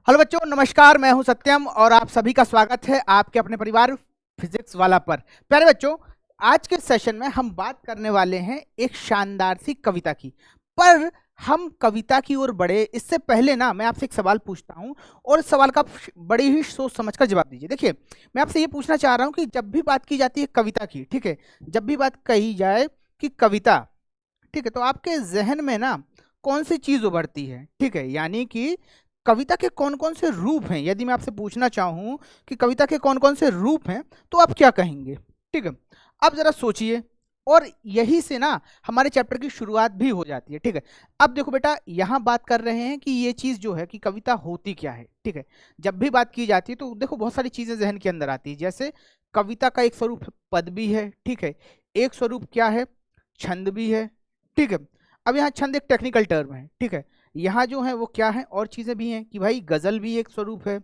Hello बच्चों, नमस्कार। मैं हूं सत्यम और आप सभी का स्वागत है आपके अपने परिवार फिजिक्स वाला पर। प्यारे बच्चों, आज के सेशन में हम बात करने वाले हैं एक शानदार सी कविता की। पर हम कविता की ओर बढ़े इससे पहले ना मैं आपसे एक सवाल पूछता हूं और इस सवाल का आप बड़ी ही सोच समझ कर जवाब दीजिए। देखिए, मैं आपसे ये पूछना चाह रहा हूं कि जब भी बात की जाती है कविता की, ठीक है, जब भी बात कही जाए कि कविता, ठीक है, तो आपके जहन में ना कौन सी चीज उभरती है? ठीक है, यानी कि कविता के कौन कौन से रूप हैं। यदि मैं आपसे पूछना चाहूं कि कविता के कौन कौन से रूप हैं तो आप क्या कहेंगे? ठीक है, अब जरा सोचिए। और यही से ना हमारे चैप्टर की शुरुआत भी हो जाती है। ठीक है, अब देखो बेटा, यहाँ बात कर रहे हैं कि ये चीज जो है कि कविता होती क्या है। ठीक है, जब भी बात की जाती है तो देखो बहुत सारी चीजें जहन के अंदर आती है। जैसे कविता का एक स्वरूप पद भी है, ठीक है, एक स्वरूप क्या है, छंद भी है। ठीक है, अब यहाँ छंद एक टेक्निकल टर्म है। ठीक है, यहाँ जो है वो क्या है, और चीजें भी हैं कि भाई गजल भी एक स्वरूप है,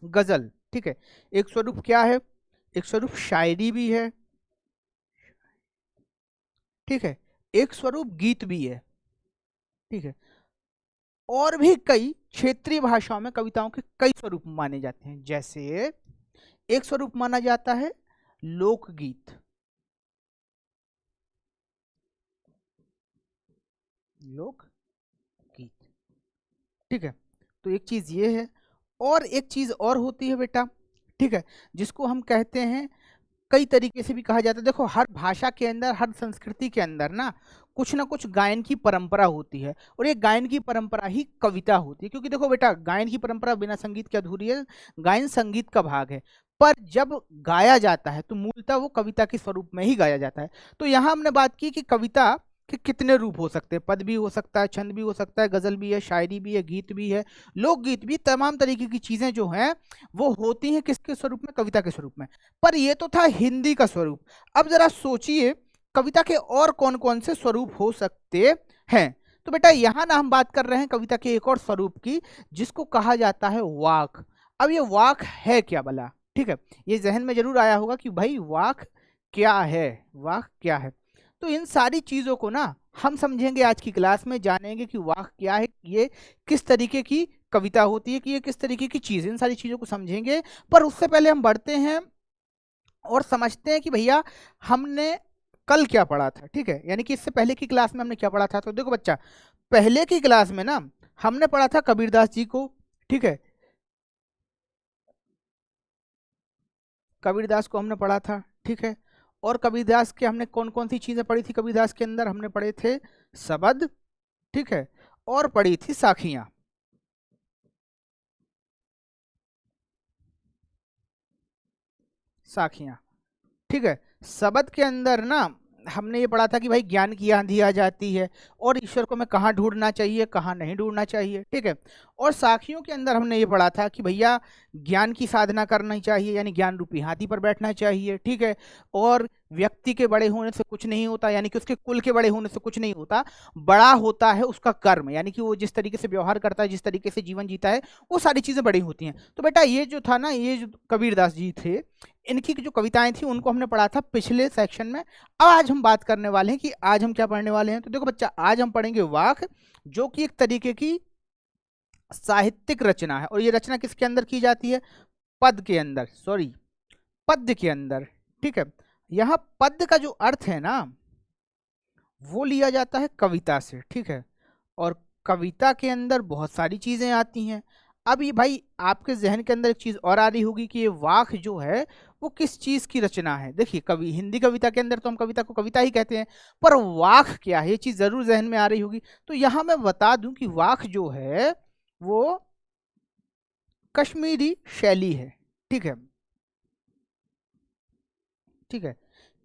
गजल। ठीक है, एक स्वरूप क्या है, एक स्वरूप शायरी भी है। ठीक है, एक स्वरूप गीत भी है। ठीक है, और भी कई क्षेत्रीय भाषाओं में कविताओं के कई स्वरूप माने जाते हैं। जैसे एक स्वरूप माना जाता है लोकगीत, लोकगीत। ठीक है, तो एक चीज ये है, और एक चीज और होती है बेटा, ठीक है, जिसको हम कहते हैं, कई तरीके से भी कहा जाता है। देखो, हर भाषा के अंदर, हर संस्कृति के अंदर ना कुछ गायन की परंपरा होती है, और ये गायन की परंपरा ही कविता होती है। क्योंकि देखो बेटा, गायन की परंपरा बिना संगीत के अधूरी है। गायन संगीत का भाग है, पर जब गाया जाता है तो मूलतः वो कविता के स्वरूप में ही गाया जाता है। तो यहाँ हमने बात की कि कविता के कितने रूप हो सकते हैं। पद भी हो सकता है, छंद भी हो सकता है, गजल भी है, शायरी भी है, गीत भी है, लोकगीत भी। तमाम तरीके की चीजें जो हैं वो होती हैं किसके स्वरूप में? कविता के स्वरूप में। पर ये तो था हिंदी का स्वरूप। अब जरा सोचिए कविता के और कौन कौन से स्वरूप हो सकते हैं। तो बेटा, यहाँ ना हम बात कर रहे हैं कविता के एक और स्वरूप की, जिसको कहा जाता है वाक। अब ये वाक है क्या भला? ठीक है, ये जहन में जरूर आया होगा कि भाई वाक क्या है, वाक क्या है। तो इन सारी चीजों को ना हम समझेंगे आज की क्लास में, जानेंगे कि वाक क्या है, ये किस तरीके की कविता होती है, कि ये किस तरीके की चीज, इन सारी चीजों को समझेंगे। पर उससे पहले हम बढ़ते हैं और समझते हैं कि भैया हमने कल क्या पढ़ा था। ठीक है, यानी कि इससे पहले की क्लास में हमने क्या पढ़ा था। तो देखो बच्चा, पहले की क्लास में ना हमने पढ़ा था कबीरदास जी को। ठीक है, कबीरदास को हमने पढ़ा था। ठीक है, और कबीरदास के हमने कौन कौन सी चीजें पढ़ी थी? कबीरदास के अंदर हमने पढ़े थे शबद, ठीक है, और पढ़ी थी साखियां, साखियां। ठीक है, शब्द के अंदर ना हमने ये पढ़ा था कि भाई ज्ञान की आंधी आ जाती है, और ईश्वर को मैं कहाँ ढूंढना चाहिए, कहाँ नहीं ढूंढना चाहिए। ठीक है, और साखियों के अंदर हमने ये पढ़ा था कि भैया ज्ञान की साधना करनी चाहिए, यानी ज्ञान रूपी हाथी पर बैठना चाहिए। ठीक है, और व्यक्ति के बड़े होने से कुछ नहीं होता, यानी कि उसके कुल के बड़े होने से कुछ नहीं होता। बड़ा होता है उसका कर्म, यानी कि वो जिस तरीके से व्यवहार करता है, जिस तरीके से जीवन जीता है, वो सारी चीजें बड़ी होती हैं। तो बेटा, ये जो था ना, ये जो कबीरदास जी थे, इनकी जो कविताएं थी उनको हमने पढ़ा था पिछले सेक्शन में। अब आज हम बात करने वाले हैं कि आज हम क्या पढ़ने वाले हैं। तो देखो बच्चा, आज हम पढ़ेंगे वाक, जो कि एक तरीके की साहित्यिक रचना है। और ये रचना किसके अंदर की जाती है? पद के अंदर, सॉरी, पद्य के अंदर। ठीक है, यहाँ पद्य का जो अर्थ है ना वो लिया जाता है कविता से। ठीक है, और कविता के अंदर बहुत सारी चीजें आती हैं। अब ये भाई आपके जहन के अंदर एक चीज और आ रही होगी कि ये वाक जो है वो किस चीज की रचना है। देखिए, कवि, हिंदी कविता के अंदर तो हम कविता को कविता ही कहते हैं, पर वाक क्या है, ये चीज जरूर जहन में आ रही होगी। तो यहां मैं बता दूं कि वाक जो है वो कश्मीरी शैली है। ठीक है, ठीक है,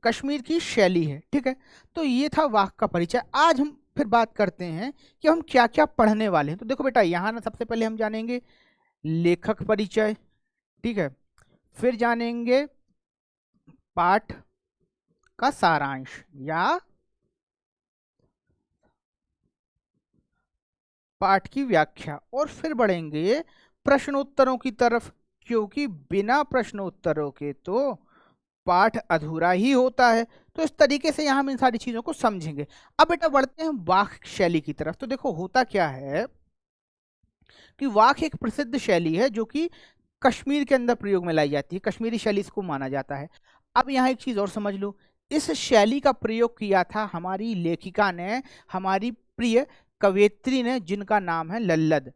कश्मीर की शैली है। ठीक है, तो ये था वाक का परिचय। आज हम फिर बात करते हैं कि हम क्या क्या पढ़ने वाले हैं। तो देखो बेटा, यहाँ ना सबसे पहले हम जानेंगे लेखक परिचय। ठीक है, फिर जानेंगे पाठ का सारांश या पाठ की व्याख्या, और फिर बढ़ेंगे प्रश्नोत्तरों की तरफ, क्योंकि बिना प्रश्नोत्तरों के तो पाठ अधूरा ही होता है। तो इस तरीके से यहाँ हम इन सारी चीजों को समझेंगे। अब बेटा बढ़ते हैं वाक शैली की तरफ। तो देखो होता क्या है, कि वाक एक प्रसिद्ध शैली है जो कि कश्मीर के अंदर प्रयोग में लाई जाती है, कश्मीरी शैली इसको माना जाता है। अब यहाँ एक चीज और समझ लो, इस शैली का प्रयोग किया था हमारी लेखिका ने, हमारी प्रिय कवयित्री ने, जिनका नाम है लल्लद।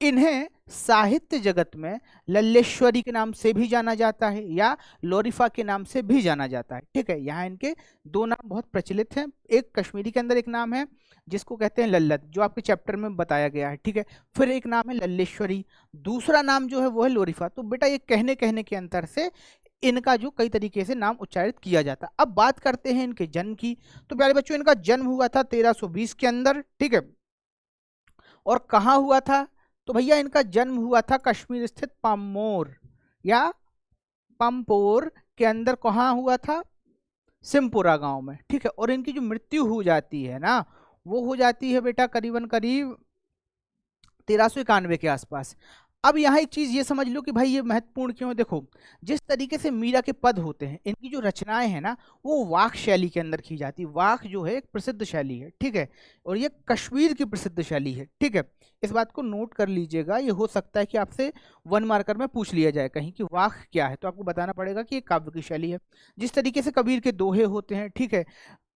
इन्हें साहित्य जगत में लल्लेश्वरी के नाम से भी जाना जाता है या लोरीफा के नाम से भी जाना जाता है। ठीक है, यहाँ इनके दो नाम बहुत प्रचलित हैं। एक कश्मीरी के अंदर एक नाम है जिसको कहते हैं लल्लद, जो आपके चैप्टर में बताया गया है। ठीक है, फिर एक नाम है लल्लेश्वरी, दूसरा नाम जो है वो है लोरीफा। तो बेटा ये कहने कहने के अंतर से इनका जो कई तरीके से नाम उच्चारित किया जाता है। अब बात करते हैं इनके जन्म की। तो प्यारे बच्चों, इनका जन्म हुआ था 1320 के अंदर। ठीक है, और कहाँ हुआ था? तो भैया इनका जन्म हुआ था कश्मीर स्थित पामोर या पंपोर के अंदर। कहाँ हुआ था? सिमपुरा गांव में। ठीक है, और इनकी जो मृत्यु हो जाती है ना, वो हो जाती है बेटा करीबन करीब 1391 के आसपास। अब यहाँ एक चीज ये समझ लो कि भाई ये महत्वपूर्ण क्यों है। देखो, जिस तरीके से मीरा के पद होते हैं, इनकी जो रचनाएं हैं ना, वो वाक शैली के अंदर की जाती है। वाक जो है एक प्रसिद्ध शैली है। ठीक है, और ये कश्मीर की प्रसिद्ध शैली है। ठीक है, इस बात को नोट कर लीजिएगा। ये हो सकता है कि आपसे 1 मार्कर में पूछ लिया जाए कहीं कि वाक क्या है, तो आपको बताना पड़ेगा कि ये काव्य की शैली है। जिस तरीके से कबीर के दोहे होते हैं, ठीक है,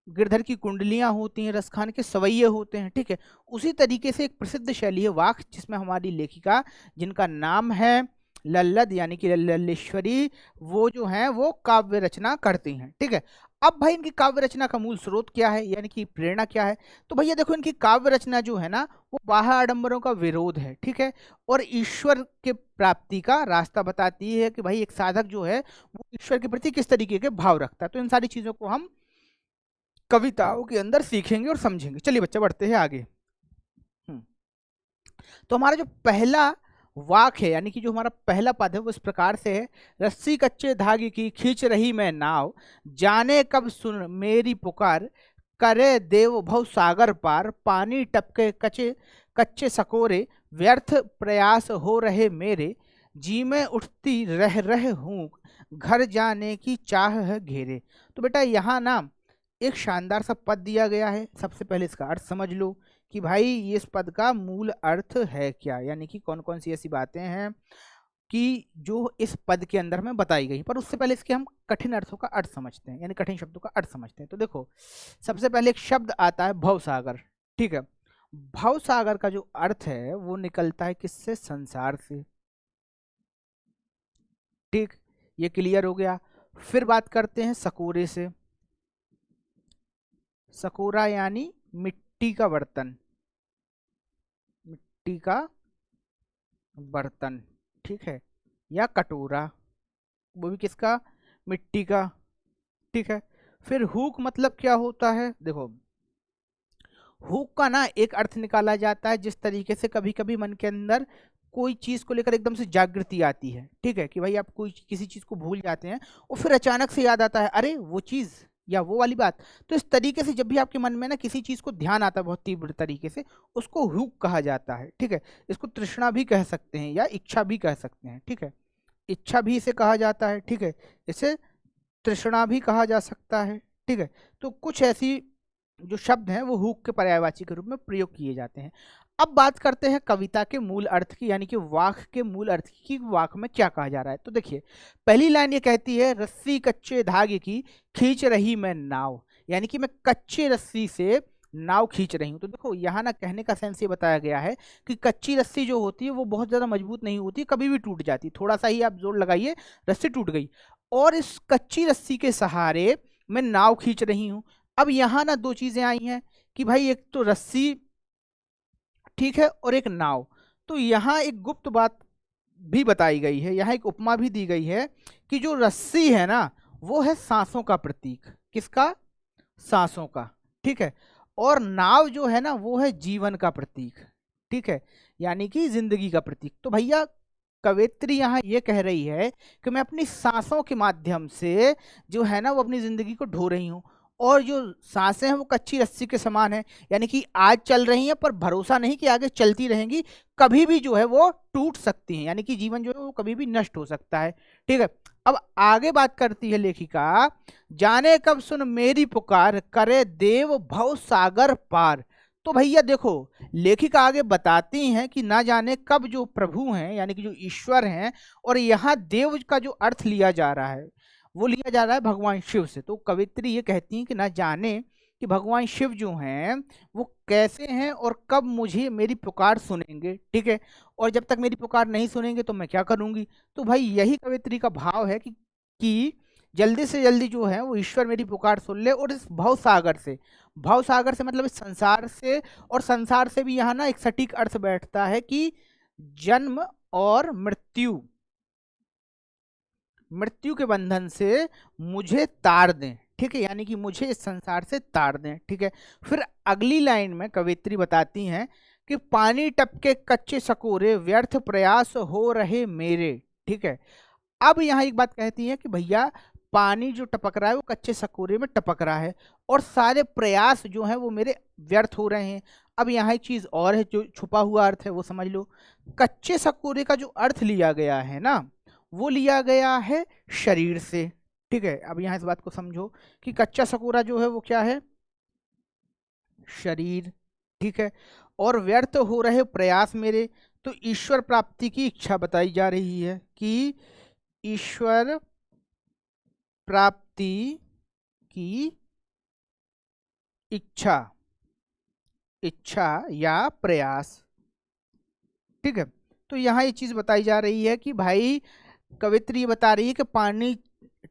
गिरधर की कुंडलियां होती हैं, रसखान के सवैये होते हैं। ठीक है, उसी तरीके से एक प्रसिद्ध शैली है वाक, जिसमें हमारी लेखिका, जिनका नाम है लल्लद यानी कि लल्लेश्वरी, वो जो है वो काव्य रचना करती हैं। ठीक है, अब भाई इनकी काव्य रचना का मूल स्रोत क्या है, यानी कि प्रेरणा क्या है? तो भैया देखो, इनकी काव्य रचना जो है ना, वो बाह्य आडंबरों का विरोध है। ठीक है, और ईश्वर के प्राप्ति का रास्ता बताती है कि भाई एक साधक जो है वो ईश्वर के प्रति किस तरीके के भाव रखता है। तो इन सारी चीजों को हम कविताओं के अंदर सीखेंगे और समझेंगे। चलिए बच्चा, बढ़ते हैं आगे। तो हमारा जो पहला वाक है, यानी कि जो हमारा पहला पद है, वो इस प्रकार से है। रस्सी कच्चे धागे की खींच रही मैं नाव, जाने कब सुन मेरी पुकार, करे देव भव सागर पार, पानी टपके कच्चे कच्चे सकोरे, व्यर्थ प्रयास हो रहे मेरे, जी में उठती रह रह हूँ, घर जाने की चाह है घेरे। तो बेटा यहाँ ना एक शानदार सा पद दिया गया है। सबसे पहले इसका अर्थ समझ लो कि भाई ये इस पद का मूल अर्थ है क्या, यानी कि कौन कौन सी ऐसी बातें हैं कि जो इस पद के अंदर में बताई गई। पर उससे पहले इसके हम कठिन अर्थों का अर्थ समझते हैं, यानी कठिन शब्दों का अर्थ समझते हैं। तो देखो, सबसे पहले एक शब्द आता है भवसागर। ठीक है, भवसागर का जो अर्थ है वो निकलता है किससे? संसार से। ठीक, ये क्लियर हो गया। फिर बात करते हैं सकोरे से। सकोरा यानी मिट्टी का बर्तन, मिट्टी का बर्तन। ठीक है, या कटोरा, वो भी किसका? मिट्टी का। ठीक है, फिर हुक मतलब क्या होता है? देखो, हुक का ना एक अर्थ निकाला जाता है जिस तरीके से कभी कभी मन के अंदर कोई चीज को लेकर एकदम से जागृति आती है। ठीक है, कि भाई आप कोई किसी चीज को भूल जाते हैं और फिर अचानक से याद आता है, अरे वो चीज या वो वाली बात। तो इस तरीके से जब भी आपके मन में ना किसी चीज को ध्यान आता है बहुत तीव्र तरीके से, उसको हुक कहा जाता है। ठीक है, इसको तृष्णा भी कह सकते हैं या इच्छा भी कह सकते हैं। ठीक है, इच्छा भी इसे कहा जाता है। ठीक है, इसे तृष्णा भी कहा जा सकता है। ठीक है, तो कुछ ऐसी जो शब्द हैं वो हुक के पर्यायवाची के रूप में प्रयोग किए जाते हैं। अब बात करते हैं कविता के मूल अर्थ की, यानी कि वाक के मूल अर्थ की। वाक में क्या कहा जा रहा है? तो देखिए, पहली लाइन ये कहती है, रस्सी कच्चे धागे की खींच रही मैं नाव, यानी कि मैं कच्चे रस्सी से नाव खींच रही हूँ। तो देखो, यहाँ ना कहने का सेंस ये बताया गया है कि कच्ची रस्सी जो होती है वो बहुत ज्यादा मजबूत नहीं होती, कभी भी टूट जाती। थोड़ा सा ही आप जोर लगाइए, रस्सी टूट गई। और इस कच्ची रस्सी के सहारे मैं नाव खींच रही हूँ। अब यहाँ ना दो चीजें आई हैं कि भाई एक तो रस्सी, ठीक है, और एक नाव। तो यहाँ एक गुप्त बात भी बताई गई है, यहाँ एक उपमा भी दी गई है कि जो रस्सी है ना, वो है सांसों का प्रतीक। किसका? सांसों का। ठीक है, और नाव जो है ना, वो है जीवन का प्रतीक। ठीक है, यानी कि जिंदगी का प्रतीक। तो भैया कवयित्री यहाँ ये कह रही है कि मैं अपनी सांसों के माध्यम से जो है ना वो अपनी जिंदगी को ढो रही हूँ, और जो सांसें हैं वो कच्ची रस्सी के समान है, यानी कि आज चल रही हैं पर भरोसा नहीं कि आगे चलती रहेंगी, कभी भी जो है वो टूट सकती हैं, यानी कि जीवन जो है वो कभी भी नष्ट हो सकता है। ठीक है, अब आगे बात करती है लेखिका, जाने कब सुन मेरी पुकार, करे देव भव सागर पार। तो भैया देखो, लेखिका आगे बताती हैं कि ना जाने कब जो प्रभु हैं यानी कि जो ईश्वर हैं, और यहाँ देव का जो अर्थ लिया जा रहा है वो लिया जा रहा है भगवान शिव से। तो कवित्री ये कहती हैं कि ना जाने कि भगवान शिव जो हैं वो कैसे हैं और कब मुझे मेरी पुकार सुनेंगे, ठीक है। और जब तक मेरी पुकार नहीं सुनेंगे तो मैं क्या करूंगी। तो भाई यही कवित्री का भाव है कि जल्दी से जल्दी जो है वो ईश्वर मेरी पुकार सुन ले, और इस भव सागर से मतलब इस संसार से, और संसार से भी यहाँ ना एक सटीक अर्थ बैठता है कि जन्म और मृत्यु के बंधन से मुझे तार दें, ठीक है, यानी कि मुझे इस संसार से तार दें, ठीक है। फिर अगली लाइन में कवित्री बताती हैं कि पानी टपके कच्चे सकोरे व्यर्थ प्रयास हो रहे मेरे, ठीक है। अब यहाँ एक बात कहती है कि भैया पानी जो टपक रहा है वो कच्चे सकोरे में टपक रहा है, और सारे प्रयास जो हैं वो मेरे व्यर्थ हो रहे हैं। अब यहाँ एक चीज और है, जो छुपा हुआ अर्थ है वो समझ लो। कच्चे सकोरे का जो अर्थ लिया गया है ना, वो लिया गया है शरीर से, ठीक है। अब यहाँ इस बात को समझो कि कच्चा सकोरा जो है वो क्या है, शरीर, ठीक है। और व्यर्थ हो रहे प्रयास मेरे, तो ईश्वर प्राप्ति की इच्छा बताई जा रही है कि ईश्वर प्राप्ति की इच्छा या प्रयास, ठीक है। तो यहाँ ये चीज बताई जा रही है कि भाई कवित्री बता रही है कि पानी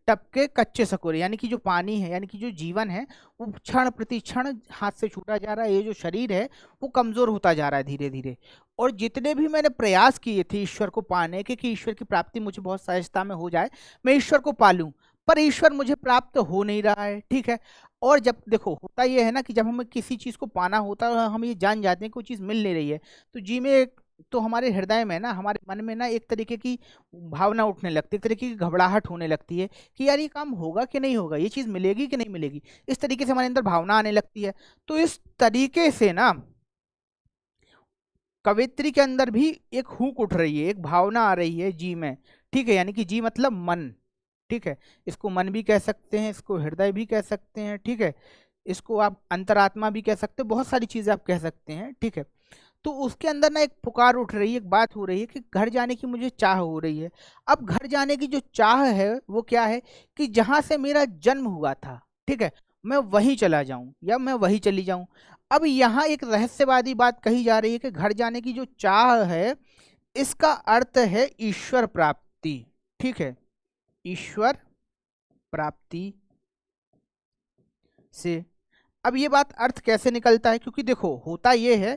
टपके कच्चे सकोरे, यानी कि जो पानी है यानी कि जो जीवन है वो क्षण प्रति क्षण हाथ से छूटा जा रहा है। ये जो शरीर है वो कमजोर होता जा रहा है धीरे धीरे, और जितने भी मैंने प्रयास किए थे ईश्वर को पाने के कि ईश्वर की प्राप्ति मुझे बहुत सहजता में हो जाए, मैं ईश्वर को पालूं, पर ईश्वर मुझे प्राप्त हो नहीं रहा है, ठीक है। और जब देखो होता ये है ना कि जब हमें किसी चीज को पाना होता है, हम ये जान जाते हैं कि वो चीज मिल नहीं रही है, तो जी में तो हमारे हृदय में ना, हमारे मन में ना एक तरीके की भावना उठने लगती है, एक तरीके की घबराहट होने लगती है कि यार ये काम होगा कि नहीं होगा, ये चीज मिलेगी कि नहीं मिलेगी, इस तरीके से हमारे अंदर भावना आने लगती है। तो इस तरीके से ना कवित्री के अंदर भी एक हुक उठ रही है, एक भावना आ रही है जी में, ठीक है। यानी कि जी मतलब मन, ठीक है। इसको मन भी कह सकते हैं, इसको हृदय भी कह सकते हैं, ठीक है। इसको आप अंतरात्मा भी कह सकते हो, बहुत सारी चीजें आप कह सकते हैं, ठीक है। तो उसके अंदर ना एक पुकार उठ रही है, एक बात हो रही है कि घर जाने की मुझे चाह हो रही है। अब घर जाने की जो चाह है वो क्या है कि जहां से मेरा जन्म हुआ था, ठीक है, मैं वहीं चला जाऊं या मैं वहीं चली जाऊं। अब यहाँ एक रहस्यवादी बात कही जा रही है कि घर जाने की जो चाह है इसका अर्थ है ईश्वर प्राप्ति, ठीक है, ईश्वर प्राप्ति से। अब ये बात अर्थ कैसे निकलता है, क्योंकि देखो होता ये है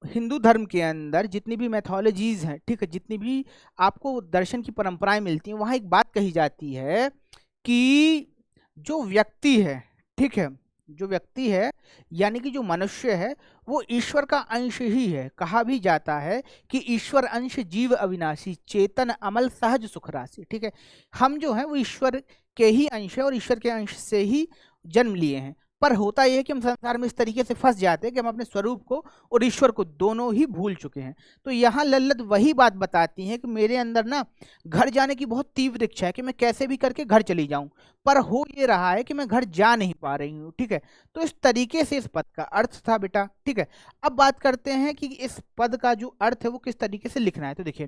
हिंदू धर्म के अंदर जितनी भी मैथोलॉजीज हैं, ठीक है, जितनी भी आपको दर्शन की परंपराएं मिलती हैं, वहां एक बात कही जाती है कि जो व्यक्ति है, ठीक है, जो व्यक्ति है यानी कि जो मनुष्य है वो ईश्वर का अंश ही है। कहा भी जाता है कि ईश्वर अंश जीव अविनाशी चेतन अमल सहज सुख राशि, ठीक है। हम जो है वो ईश्वर के ही अंश है और ईश्वर के अंश से ही जन्म लिए हैं। पर होता यह है कि हम संसार में इस तरीके से फंस जाते हैं कि हम अपने स्वरूप को और ईश्वर को दोनों ही भूल चुके हैं। तो यहाँ लल्लत वही बात बताती है कि मेरे अंदर ना घर जाने की बहुत तीव्र इच्छा है कि मैं कैसे भी करके घर चली जाऊं, पर हो ये रहा है कि मैं घर जा नहीं पा रही हूँ, ठीक है। तो इस तरीके से इस पद का अर्थ था बेटा, ठीक है। अब बात करते हैं कि इस पद का जो अर्थ है वो किस तरीके से लिखना है। तो देखिए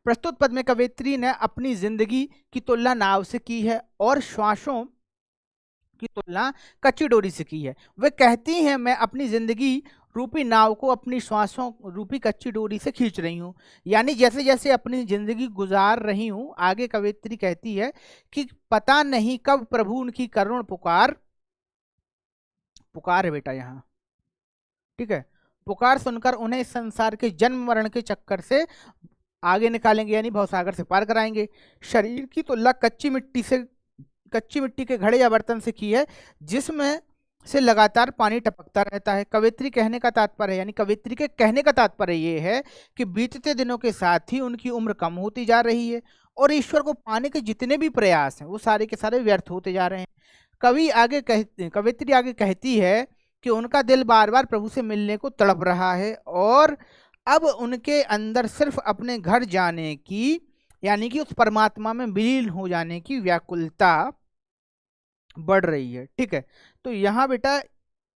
प्रस्तुत पद में कवयित्री ने अपनी जिंदगी की तुलना नाव से की है और श्वासों की तुलना कच्ची डोरी से की है। वे कहती हैं मैं अपनी जिंदगी रूपी नाव को अपनी श्वासों रूपी कच्ची डोरी से खींच रही हूँ, यानी जैसे जैसे अपनी जिंदगी गुजार रही हूँ। आगे कवयित्री कहती है कि पता नहीं कब प्रभु उनकी करुण पुकार है बेटा यहाँ, ठीक है, पुकार सुनकर उन्हें इस संसार के जन्म मरण के चक्कर से आगे निकालेंगे, यानी भवसागर से पार कराएंगे। शरीर की तुलना कच्ची मिट्टी के घड़े या बर्तन से की है जिसमें से लगातार पानी टपकता रहता है। कवित्री कहने का तात्पर्य यानी कवित्री के कहने का तात्पर्य ये है कि बीतते दिनों के साथ ही उनकी उम्र कम होती जा रही है और ईश्वर को पाने के जितने भी प्रयास हैं वो सारे के सारे व्यर्थ होते जा रहे हैं। कवित्री आगे कहती है कि उनका दिल बार बार प्रभु से मिलने को तड़प रहा है और अब उनके अंदर सिर्फ अपने घर जाने की यानी कि उस परमात्मा में विलीन हो जाने की व्याकुलता बढ़ रही है, ठीक है। तो यहाँ बेटा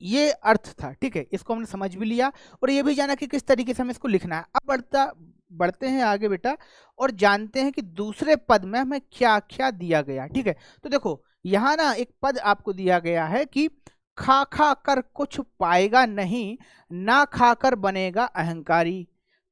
ये अर्थ था, ठीक है, इसको हमने समझ भी लिया और ये भी जाना कि किस तरीके से हमें इसको लिखना है। अब बढ़ते हैं आगे बेटा और जानते हैं कि दूसरे पद में हमें क्या क्या दिया गया, ठीक है। तो देखो यहाँ ना एक पद आपको दिया गया है कि खा खा कर कुछ पाएगा नहीं, ना खाकर बनेगा अहंकारी।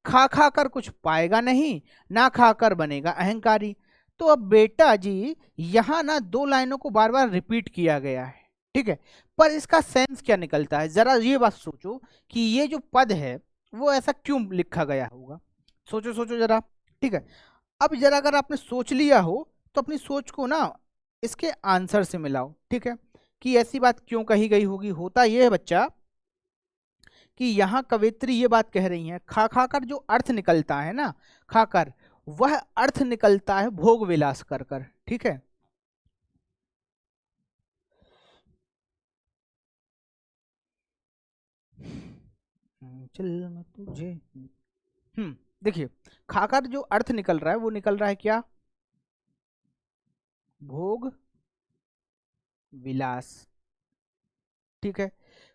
खा खा कर कुछ पाएगा नहीं, ना खाकर बनेगा अहंकारी। तो अब बेटा जी यहाँ ना दो लाइनों को बार बार रिपीट किया गया है, ठीक है, पर इसका सेंस क्या निकलता है, जरा ये बात सोचो कि ये जो पद है वो ऐसा क्यों लिखा गया होगा। सोचो सोचो जरा, ठीक है। अब जरा अगर आपने सोच लिया हो तो अपनी सोच को ना इसके आंसर से मिलाओ, ठीक है, कि ऐसी बात क्यों कही गई होगी। होता यह है बच्चा कि यहाँ कवित्री ये बात कह रही है, खा खा कर जो अर्थ निकलता है ना, खाकर, वह अर्थ निकलता है भोग विलास कर कर, ठीक है। चल मैं तुझे देखिए, खाकर जो अर्थ निकल रहा है वो निकल रहा है क्या, भोग विलास, ठीक है।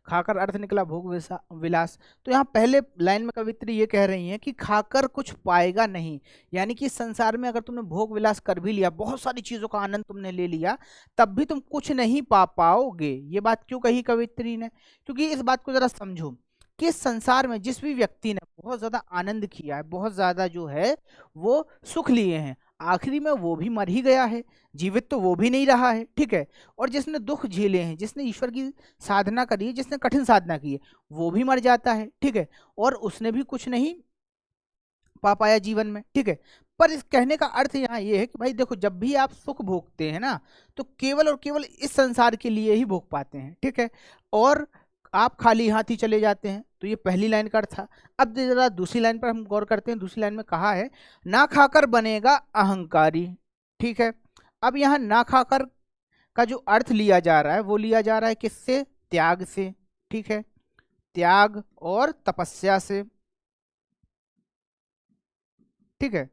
खाकर अर्थ निकला भोग विलास। तो यहाँ पहले लाइन में कवित्री ये कह रही है कि खाकर कुछ पाएगा नहीं, यानी कि संसार में अगर तुमने भोग विलास कर भी लिया, बहुत सारी चीजों का आनंद तुमने ले लिया, तब भी तुम कुछ नहीं पा पाओगे। ये बात क्यों कही कवित्री ने, क्योंकि इस बात को जरा समझो कि संसार में जिस भी व्यक्ति ने बहुत ज्यादा आनंद किया है, बहुत ज्यादा जो है वो सुख लिए हैं, आखिरी में वो भी मर ही गया है, जीवित तो वो भी नहीं रहा है, ठीक है। और जिसने दुख झेले हैं, जिसने ईश्वर की साधना करी है, जिसने कठिन साधना की है, वो भी मर जाता है, ठीक है, और उसने भी कुछ नहीं पा पाया जीवन में, ठीक है। पर इस कहने का अर्थ यहाँ ये है कि भाई देखो, जब भी आप सुख भोगते हैं ना, तो केवल और केवल इस संसार के लिए ही भोग पाते हैं, ठीक है, और आप खाली हाथ ही चले जाते हैं। तो ये पहली लाइन का अर्थ था। अब जरा दूसरी लाइन पर हम गौर करते हैं। दूसरी लाइन में कहा है, ना खाकर बनेगा अहंकारी, ठीक है। अब यहाँ ना खाकर का जो अर्थ लिया जा रहा है वो लिया जा रहा है किससे, त्याग से, ठीक है, त्याग और तपस्या से, ठीक है,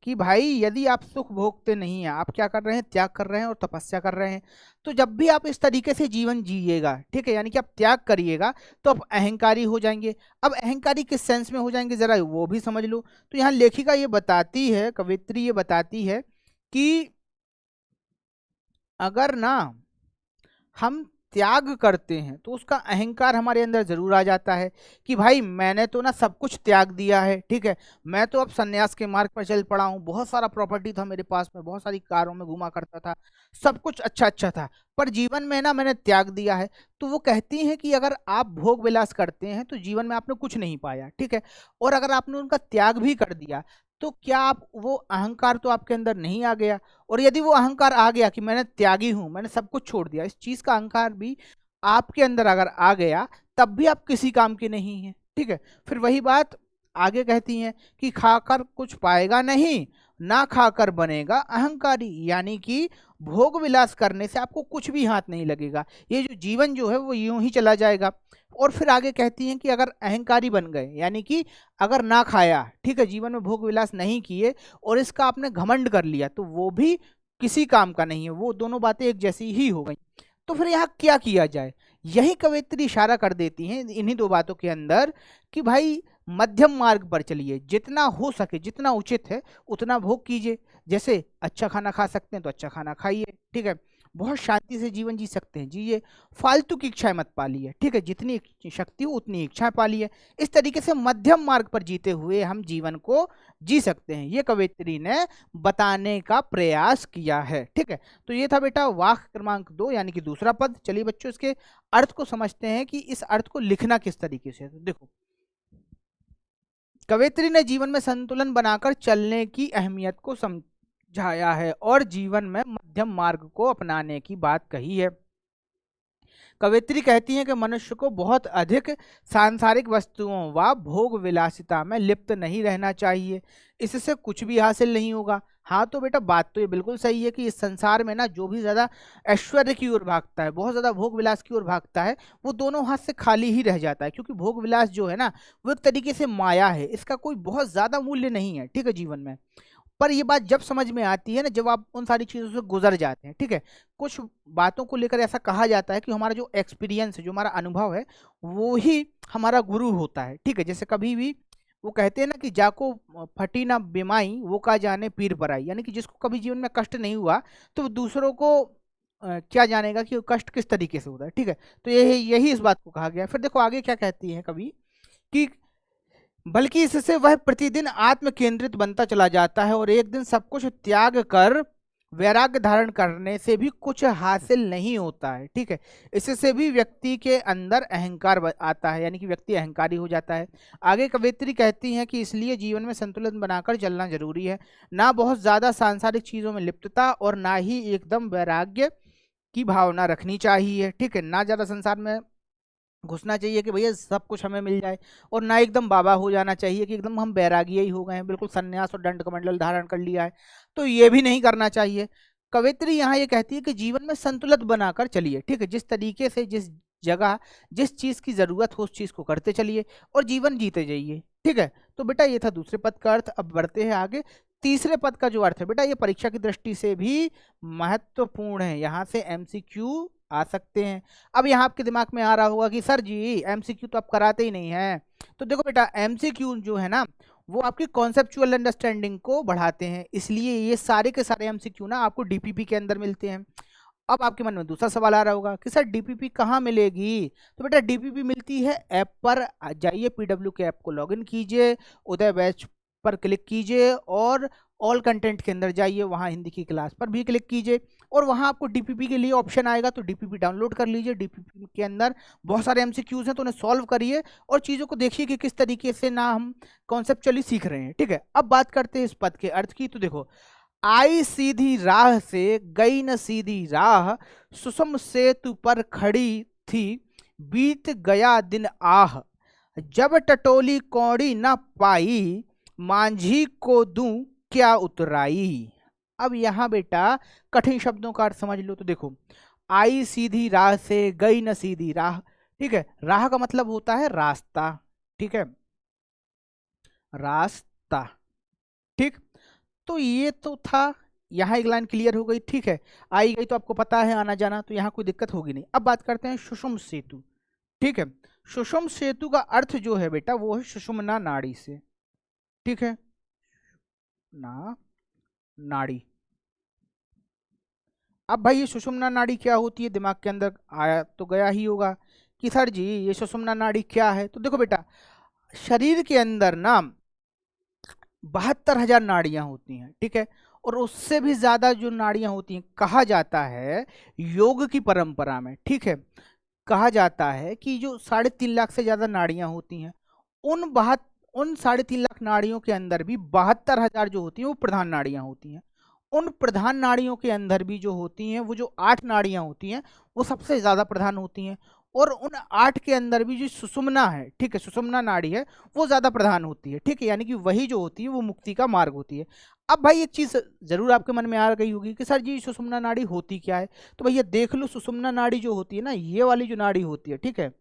कि भाई यदि आप सुख भोगते नहीं हैं, आप क्या कर रहे हैं, त्याग कर रहे हैं और तपस्या कर रहे हैं। तो जब भी आप इस तरीके से जीवन जिएगा, ठीक है, यानी कि आप त्याग करिएगा, तो आप अहंकारी हो जाएंगे। अब अहंकारी किस सेंस में हो जाएंगे जरा वो भी समझ लो। तो यहाँ लेखिका ये बताती है, कवित्री ये बताती है कि अगर ना हम त्याग करते हैं तो उसका अहंकार हमारे अंदर जरूर आ जाता है कि भाई मैंने तो ना सब कुछ त्याग दिया है, ठीक है, मैं तो अब सन्यास के मार्ग पर चल पड़ा हूँ, बहुत सारा प्रॉपर्टी था मेरे पास में, बहुत सारी कारों में घुमा करता था, सब कुछ अच्छा अच्छा था, पर जीवन में ना मैंने त्याग दिया है। तो वो कहती हैं कि अगर आप भोग विलास करते हैं तो जीवन में आपने कुछ नहीं पाया, ठीक है, और अगर आपने उनका त्याग भी कर दिया तो क्या आप वो अहंकार तो आपके अंदर नहीं आ गया, और यदि वो अहंकार आ गया कि मैंने त्यागी हूं, मैंने सब कुछ छोड़ दिया, इस चीज का अहंकार भी आपके अंदर अगर आ गया, तब भी आप किसी काम के नहीं हैं, ठीक है। फिर वही बात आगे कहती हैं कि खाकर कुछ पाएगा नहीं, ना खाकर बनेगा अहंकारी, यानी कि भोग विलास करने से आपको कुछ भी हाथ नहीं लगेगा, ये जो जीवन जो है वो यूं ही चला जाएगा। और फिर आगे कहती हैं कि अगर अहंकारी बन गए, यानी कि अगर ना खाया, ठीक है, जीवन में भोग विलास नहीं किए और इसका आपने घमंड कर लिया, तो वो भी किसी काम का नहीं है, वो दोनों बातें एक जैसी ही हो गई। तो फिर यहाँ क्या किया जाए, यही कवित्री इशारा कर देती हैं इन्हीं दो बातों के अंदर कि भाई मध्यम मार्ग पर चलिए, जितना हो सके, जितना उचित है उतना भोग कीजिए। जैसे अच्छा खाना खा सकते हैं तो अच्छा खाना खाइए, ठीक है, बहुत शांति से जीवन जी सकते हैं जिए, फालतू की इच्छाएं मत पालिए, ठीक है, जितनी शक्ति हो उतनी इच्छाएं पालिए। इस तरीके से मध्यम मार्ग पर जीते हुए हम जीवन को जी सकते हैं, ये कवित्री ने बताने का प्रयास किया है, ठीक है। तो ये था बेटा वाक्य क्रमांक 2 यानी कि दूसरा पद। चलिए बच्चों इसके अर्थ को समझते हैं कि इस अर्थ को लिखना किस तरीके से। तो देखो, कवित्री ने जीवन में संतुलन बनाकर चलने की अहमियत को समझाया है और जीवन में मध्यम मार्ग को अपनाने की बात कही है। कवित्री कहती हैं कि मनुष्य को बहुत अधिक सांसारिक वस्तुओं व भोग विलासिता में लिप्त नहीं रहना चाहिए, इससे कुछ भी हासिल नहीं होगा। हाँ तो बेटा बात तो ये बिल्कुल सही है कि इस संसार में ना जो भी ज्यादा ऐश्वर्य की ओर भागता है, बहुत ज्यादा भोग विलास की ओर भागता है, वो दोनों हाथ से खाली ही रह जाता है, क्योंकि भोग विलास जो है ना वो एक तरीके से माया है, इसका कोई बहुत ज्यादा मूल्य नहीं है, ठीक है, जीवन में। पर ये बात जब समझ में आती है ना, जब आप उन सारी चीज़ों से गुजर जाते हैं, ठीक है। कुछ बातों को लेकर ऐसा कहा जाता है कि हमारा जो एक्सपीरियंस है, जो हमारा अनुभव है, वो ही हमारा गुरु होता है, ठीक है। जैसे कभी भी वो कहते हैं ना कि जाको फटी ना बिमाई वो का जाने पीर पराई, यानी कि जिसको कभी जीवन में कष्ट नहीं हुआ तो वो दूसरों को क्या जानेगा कि वो कष्ट किस तरीके से होता है, ठीक है। तो यही यही इस बात को कहा गया। फिर देखो आगे क्या कहती है कवि कि बल्कि इससे वह प्रतिदिन आत्म केंद्रित बनता चला जाता है और एक दिन सब कुछ त्याग कर वैराग्य धारण करने से भी कुछ हासिल नहीं होता है, ठीक है। इससे भी व्यक्ति के अंदर अहंकार आता है, यानी कि व्यक्ति अहंकारी हो जाता है। आगे कवयित्री कहती हैं कि इसलिए जीवन में संतुलन बनाकर चलना जरूरी है, ना बहुत ज्यादा सांसारिक चीजों में लिप्तता और ना ही एकदम वैराग्य की भावना रखनी चाहिए, ठीक है। ना ज्यादा संसार में घुसना चाहिए कि भैया सब कुछ हमें मिल जाए, और ना एकदम बाबा हो जाना चाहिए कि एकदम हम बैरागी ही हो गए हैं, बिल्कुल सन्यास और दंड कमंडल धारण कर लिया है, तो ये भी नहीं करना चाहिए। कवित्री यहाँ ये कहती है कि जीवन में संतुलन बनाकर चलिए, ठीक है। जिस तरीके से जिस जगह जिस चीज की जरूरत हो उस चीज को करते चलिए और जीवन जीते जाइए, ठीक है। तो बेटा ये था दूसरे पद का अर्थ। अब बढ़ते हैं आगे। तीसरे पद का जो अर्थ है बेटा, ये परीक्षा की दृष्टि से भी महत्वपूर्ण है, यहाँ से एमसीक्यू आ सकते हैं। अब यहाँ आपके दिमाग में आ रहा होगा कि सर जी एमसीक्यू तो आप कराते ही नहीं हैं। तो देखो बेटा, एमसीक्यू जो है ना वो आपकी कॉन्सेप्चुअल अंडरस्टैंडिंग को बढ़ाते हैं, इसलिए ये सारे के सारे एमसीक्यू ना आपको डीपीपी के अंदर मिलते हैं। अब आपके मन में दूसरा सवाल आ रहा होगा कि सर डीपीपी कहाँ मिलेगी। तो बेटा डीपीपी मिलती है ऐप पर जाइए, पीडब्ल्यू के ऐप को लॉगिन कीजिए, उदय बैच पर क्लिक कीजिए और ऑल कंटेंट के अंदर जाइए, वहाँ हिंदी की क्लास पर भी क्लिक कीजिए और वहाँ आपको डीपीपी के लिए ऑप्शन आएगा, तो डीपीपी डाउनलोड कर लीजिए। डीपीपी के अंदर बहुत सारे एमसीक्यूज हैं, तो उन्हें सॉल्व करिए और चीज़ों को देखिए कि किस तरीके से ना हम कॉन्सेप्चुअली सीख रहे हैं, ठीक है। अब बात करते हैं इस पद के अर्थ की। तो देखो, आई सीधी राह से गई न सीधी राह, सुषम सेतु पर खड़ी थी, बीत गया दिन आह, जब टटोली कौड़ी न पाई, मांझी को दूं क्या उतराई। अब यहाँ बेटा कठिन शब्दों का अर्थ समझ लो। तो देखो, आई सीधी राह से गई न सीधी राह, ठीक है। राह का मतलब होता है रास्ता, ठीक है, रास्ता, ठीक। तो ये तो था, यहाँ एक लाइन क्लियर हो गई, ठीक है। आई गई तो आपको पता है आना जाना, तो यहाँ कोई दिक्कत होगी नहीं। अब बात करते हैं सुषुम सेतु, ठीक है। सुषुम सेतु का अर्थ जो है बेटा वो है सुषुम्ना नाड़ी से, ठीक है ना, नाड़ी। अब भाई ये सुषुम्ना नाड़ी क्या होती है, दिमाग के अंदर आया तो गया ही होगा कि सर जी ये सुषुम्ना नाड़ी क्या है। तो देखो बेटा, शरीर के अंदर ना 72,000 नाड़ियां होती हैं, ठीक है। और उससे भी ज्यादा जो नाड़ियां होती हैं, कहा जाता है योग की परंपरा में, ठीक है, कहा जाता है कि जो 3.5 लाख से ज्यादा नाड़ियां होती हैं, उन 3.5 लाख नाड़ियों के अंदर भी 72,000 जो होती हैं वो प्रधान नाड़ियां होती हैं। उन प्रधान नाड़ियों के अंदर भी जो होती हैं वो जो 8 नाड़ियां होती हैं वो सबसे ज्यादा प्रधान होती हैं, और उन 8 के अंदर भी जो सुषुम्ना है, ठीक है, सुषुम्ना नाड़ी है वो ज्यादा प्रधान होती है, ठीक है। यानी कि वही जो होती है वो मुक्ति का मार्ग होती है। अब भाई एक चीज जरूर आपके मन में आ गई होगी कि सर जी सुषुम्ना नाड़ी होती क्या है। तो भैया देख लो, सुषुम्ना नाड़ी जो होती है ना, ये वाली जो नाड़ी होती है, ठीक है,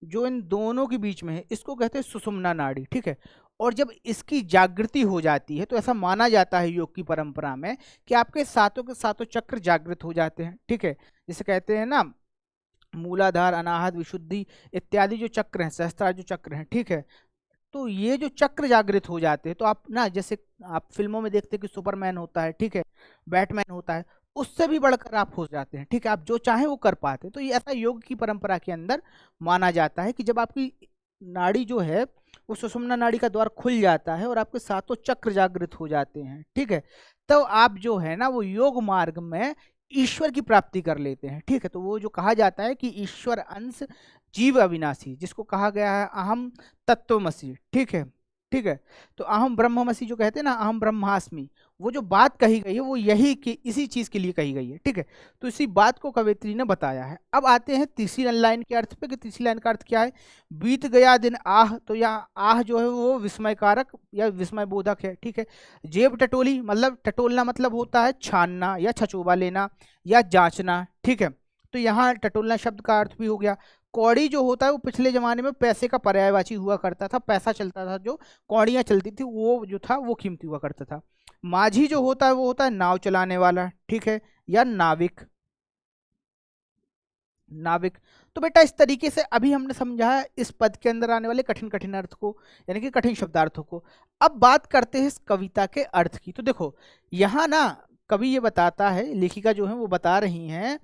जो इन दोनों के बीच में है, इसको कहते हैं सुषुम्ना नाड़ी, ठीक है। और जब इसकी जागृति हो जाती है तो ऐसा माना जाता है योग की परंपरा में कि आपके सातों के सातों चक्र जागृत हो जाते हैं, ठीक है। जिसे कहते हैं ना मूलाधार, अनाहत, विशुद्धि इत्यादि जो चक्र हैं, सहस्त्रार जो चक्र हैं, ठीक है। तो ये जो चक्र जागृत हो जाते हैं तो आप ना, जैसे आप फिल्मों में देखते हैं कि सुपरमैन होता है, ठीक है, बैटमैन होता है, उससे भी बढ़कर आप हो जाते हैं, ठीक है, आप जो चाहें वो कर पाते हैं। तो ये ऐसा योग की परंपरा के अंदर माना जाता है कि जब आपकी नाड़ी जो है वो सुषुम्ना नाड़ी का द्वार खुल जाता है और आपके सातों चक्र जागृत हो जाते हैं, ठीक है, तो आप जो है ना वो योग मार्ग में ईश्वर की प्राप्ति कर लेते हैं, ठीक है। तो वो जो कहा जाता है कि ईश्वर अंश जीव अविनाशी, जिसको कहा गया है अहम तत्वमसि, ठीक है, ठीक है। तो अहम ब्रह्ममसि जो कहते हैं ना, अहम ब्रह्मास्मि, वो जो बात कही गई है वो यही कि इसी चीज के लिए कही गई है, ठीक है। तो इसी बात को कवयित्री ने बताया है। अब आते हैं तीसरी लाइन के अर्थ पे कि तीसरी लाइन का अर्थ क्या है। बीत गया दिन आह, तो यहाँ आह जो है वो विस्मय कारक या विस्मय बोधक है, ठीक है। जेब टटोली, मतलब टटोलना मतलब होता है छानना या छचोबा लेना या जांचना, ठीक है। तो यहाँ टटोलना शब्द का अर्थ भी हो गया। कौड़ी जो होता है वो पिछले जमाने में पैसे का पर्यायवाची हुआ करता था, पैसा चलता था, जो कौड़ियाँ चलती थी वो जो था वो कीमती हुआ करता था। माझी जो होता है वो होता है नाव चलाने वाला, ठीक है, या नाविक। नाविक। तो बेटा इस तरीके से अभी हमने समझा है इस पद के अंदर आने वाले कठिन कठिन अर्थ को, यानी कि कठिन शब्दार्थों को। अब बात करते हैं इस कविता के अर्थ की। तो देखो यहाँ ना कवि ये बताता है, लेखिका जो है वो बता रही हैं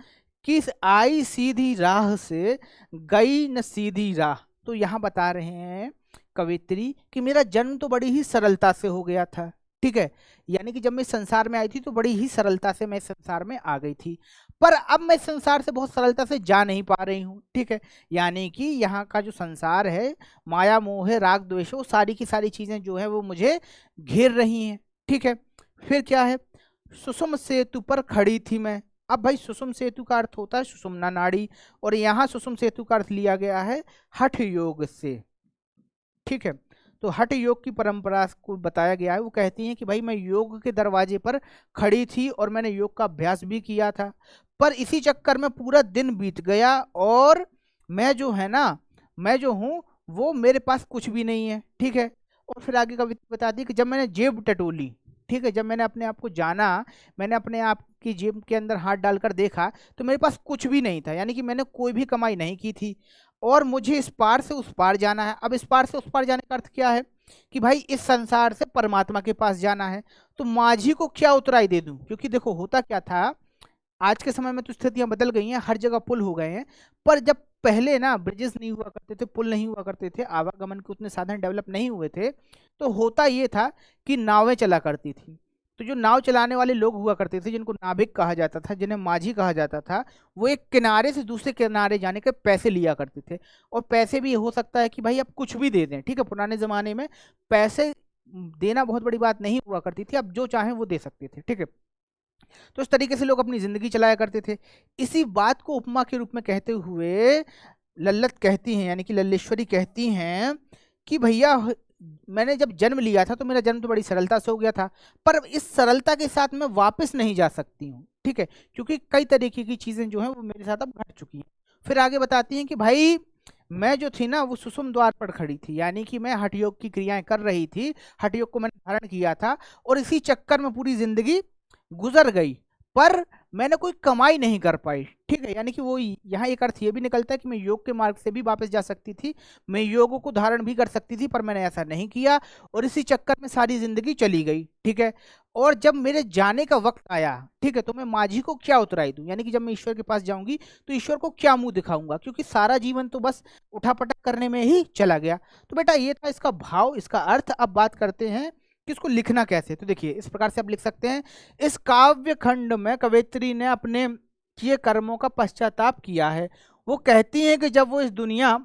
कि इस आई सीधी राह से गई न सीधी राह। तो यहाँ बता रहे हैं कवित्री कि मेरा जन्म तो बड़ी ही सरलता से हो गया था, ठीक है, यानी कि जब मैं संसार में आई थी तो बड़ी ही सरलता से मैं संसार में आ गई थी, पर अब मैं संसार से बहुत सरलता से जा नहीं पा रही हूँ, ठीक है, यानी कि यहाँ का जो संसार है, माया मोह राग द्वेष, वो सारी की सारी चीजें जो है वो मुझे घेर रही हैं, ठीक है। फिर क्या है, सुषुम सेतु पर खड़ी थी मैं। अब भाई सुषुम सेतु का अर्थ होता है सुषुम्ना नाड़ी, और यहाँ सुषुम सेतु का अर्थ लिया गया है हठ योग से, ठीक है। तो हठ योग की परंपरा को बताया गया है। वो कहती हैं कि भाई मैं योग के दरवाजे पर खड़ी थी और मैंने योग का अभ्यास भी किया था, पर इसी चक्कर में पूरा दिन बीत गया और मैं जो है ना, मैं जो हूँ वो मेरे पास कुछ भी नहीं है, ठीक है। और फिर आगे कविता बताती है कि जब मैंने जेब टटोली, ठीक है, जब मैंने अपने आप को जाना, मैंने अपने आप की जेब के अंदर हाथ डालकर देखा तो मेरे पास कुछ भी नहीं था, यानी कि मैंने कोई भी कमाई नहीं की थी और मुझे इस पार से उस पार जाना है। अब इस पार से उस पार जाने का अर्थ क्या है कि भाई इस संसार से परमात्मा के पास जाना है। तो माझी को क्या उतराई दे दूं, क्योंकि देखो होता क्या था, आज के समय में तो स्थितियां बदल गई हैं, हर जगह पुल हो गए हैं, पर जब पहले ना ब्रिजेस नहीं हुआ करते थे, पुल नहीं हुआ करते थे, आवागमन के उतने साधन डेवलप नहीं हुए थे, तो होता ये था कि नावें चला करती थी। तो जो नाव चलाने वाले लोग हुआ करते थे, जिनको नाविक कहा जाता था, जिन्हें माझी कहा जाता था, वो एक किनारे से दूसरे किनारे जाने के पैसे लिया करते थे। और पैसे भी हो सकता है कि भाई आप कुछ भी दे दें, ठीक है, पुराने जमाने में पैसे देना बहुत बड़ी बात नहीं हुआ करती थी, अब जो चाहें वो दे सकते थे, ठीक है। तो इस तरीके से लोग अपनी जिंदगी चलाया करते थे। इसी बात को उपमा के रूप में कहते हुए लल्लत कहती हैं, यानी कि लल्लेश्वरी कहती हैं कि भैया मैंने जब जन्म लिया था तो मेरा जन्म तो बड़ी सरलता से हो गया था, पर इस सरलता के साथ मैं वापस नहीं जा सकती हूँ, ठीक है, क्योंकि कई तरीके की चीजें जो हैं वो मेरे साथ अब घट चुकी हैं। फिर आगे बताती हैं कि भाई मैं जो थी ना वो सुषुम द्वार पर खड़ी थी, यानी कि मैं हठ योग की क्रियाएं कर रही थी, हठ योग को मैंने धारण किया था और इसी चक्कर में पूरी जिंदगी गुजर गई, पर मैंने कोई कमाई नहीं कर पाई, ठीक है, यानी कि वो यहाँ एक अर्थ ये भी निकलता है कि मैं योग के मार्ग से भी वापस जा सकती थी, मैं योग को धारण भी कर सकती थी, पर मैंने ऐसा नहीं किया और इसी चक्कर में सारी जिंदगी चली गई, ठीक है। और जब मेरे जाने का वक्त आया, ठीक है, तो मैं माझी को क्या उतराई दूं, यानी कि जब मैं ईश्वर के पास जाऊंगी तो ईश्वर को क्या मुंह दिखाऊंगा, क्योंकि सारा जीवन तो बस उठापटक करने में ही चला गया। तो बेटा ये था इसका भाव, इसका अर्थ। अब बात करते हैं कि इसको लिखना कैसे। तो देखिए इस प्रकार से आप लिख सकते हैं, इस काव्य खंड में कवयित्री ने अपने किए कर्मों का पश्चाताप किया है। वो कहती हैं कि जब वो इस दुनिया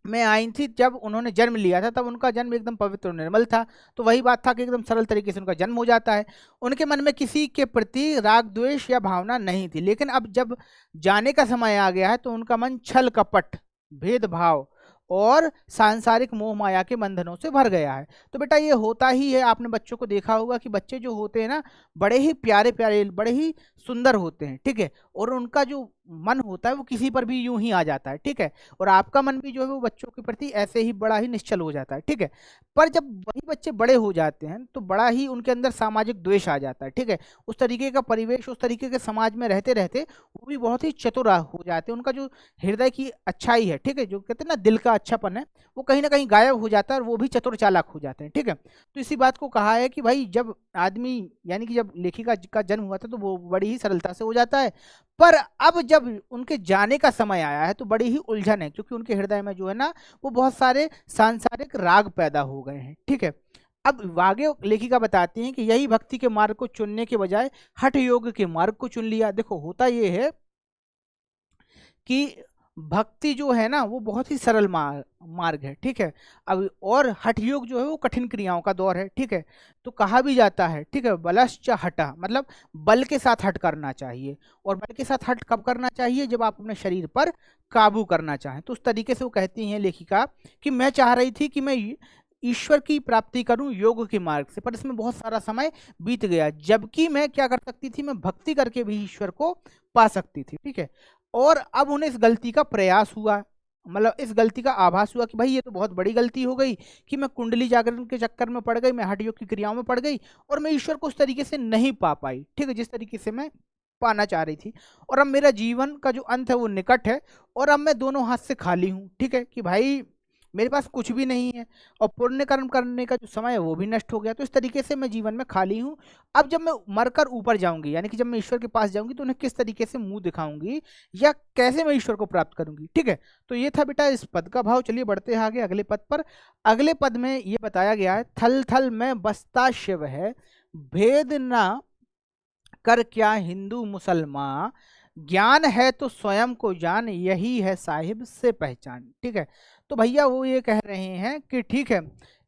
में आई थी, जब उन्होंने जन्म लिया था, तब उनका जन्म एकदम पवित्र और निर्मल था। तो वही बात था कि एकदम सरल तरीके से उनका जन्म हो जाता है। उनके मन में किसी के प्रति राग द्वेष या भावना नहीं थी, लेकिन अब जब जाने का समय आ गया है तो उनका मन छल कपट, भेदभाव और सांसारिक मोह माया के बंधनों से भर गया है। तो बेटा ये होता ही है, आपने बच्चों को देखा होगा कि बच्चे जो होते हैं ना बड़े ही प्यारे प्यारे, बड़े ही सुंदर होते हैं, ठीक है, और उनका जो मन होता है वो किसी पर भी यूं ही आ जाता है, ठीक है, और आपका मन भी जो है वो बच्चों के प्रति ऐसे ही बड़ा ही निश्चल हो जाता है, ठीक है। पर जब वही बच्चे बड़े हो जाते हैं तो बड़ा ही उनके अंदर सामाजिक द्वेष आ जाता है, ठीक है, उस तरीके का परिवेश, उस तरीके के समाज में रहते रहते वो भी बहुत ही चतुर हो जाते हैं। उनका जो हृदय की अच्छाई है, ठीक है, जो कहते हैं ना दिल का अच्छापन है, वो कहीं ना कहीं गायब हो जाता है और वो भी चतुर चालाक हो जाते हैं, ठीक है। तो इसी बात को कहा है कि भाई जब आदमी, यानी कि जब लेखिका का जन्म हुआ था तो वो बड़ी ही सरलता से हो जाता है, पर अब जब उनके जाने का समय आया है तो बड़ी ही उलझन है, क्योंकि उनके हृदय में जो है ना वो बहुत सारे सांसारिक राग पैदा हो गए हैं, ठीक है। अब आगे लेखिका बताती हैं कि यही भक्ति के मार्ग को चुनने के बजाय हठ योग के मार्ग को चुन लिया। देखो होता ये है कि भक्ति जो है ना वो बहुत ही सरल मार्ग है, ठीक है। अब और हठ योग जो है वो कठिन क्रियाओं का दौर है, ठीक है। तो कहा भी जाता है, ठीक है, बलश्च हटा, मतलब बल के साथ हट करना चाहिए। और बल के साथ हट कब करना चाहिए, जब आप अपने शरीर पर काबू करना चाहें। तो उस तरीके से वो कहती हैं लेखिका कि मैं चाह रही थी कि मैं ईश्वर की प्राप्ति करूं योग के मार्ग से, पर इसमें बहुत सारा समय बीत गया, जबकि मैं क्या कर सकती थी, मैं भक्ति करके भी ईश्वर को पा सकती थी, ठीक है। और अब उन्हें इस गलती का प्रयास हुआ, मतलब इस गलती का आभास हुआ कि भाई ये तो बहुत बड़ी गलती हो गई कि मैं कुंडली जागरण के चक्कर में पड़ गई, मैं हठ योग की क्रियाओं में पड़ गई और मैं ईश्वर को उस तरीके से नहीं पा पाई, ठीक है, जिस तरीके से मैं पाना चाह रही थी। और अब मेरा जीवन का जो अंत है वो निकट है और अब मैं दोनों हाथ से खाली हूँ, ठीक है, कि भाई मेरे पास कुछ भी नहीं है और पुण्य कर्म करने का जो समय है वो भी नष्ट हो गया। तो इस तरीके से मैं जीवन में खाली हूँ। अब जब मैं मरकर ऊपर जाऊंगी, यानी कि जब मैं ईश्वर के पास जाऊंगी, तो उन्हें किस तरीके से मुंह दिखाऊंगी या कैसे मैं ईश्वर को प्राप्त करूंगी, ठीक है। तो ये था बेटा इस पद का भाव। चलिए बढ़ते हैं आगे अगले पद पर। अगले पद में ये बताया गया है, थल थल में बसता शिव है, भेद ना कर क्या हिंदू मुसलमान, ज्ञान है तो स्वयं को जान, यही है साहिब से पहचान, ठीक है। तो भैया वो ये कह रहे हैं कि ठीक है,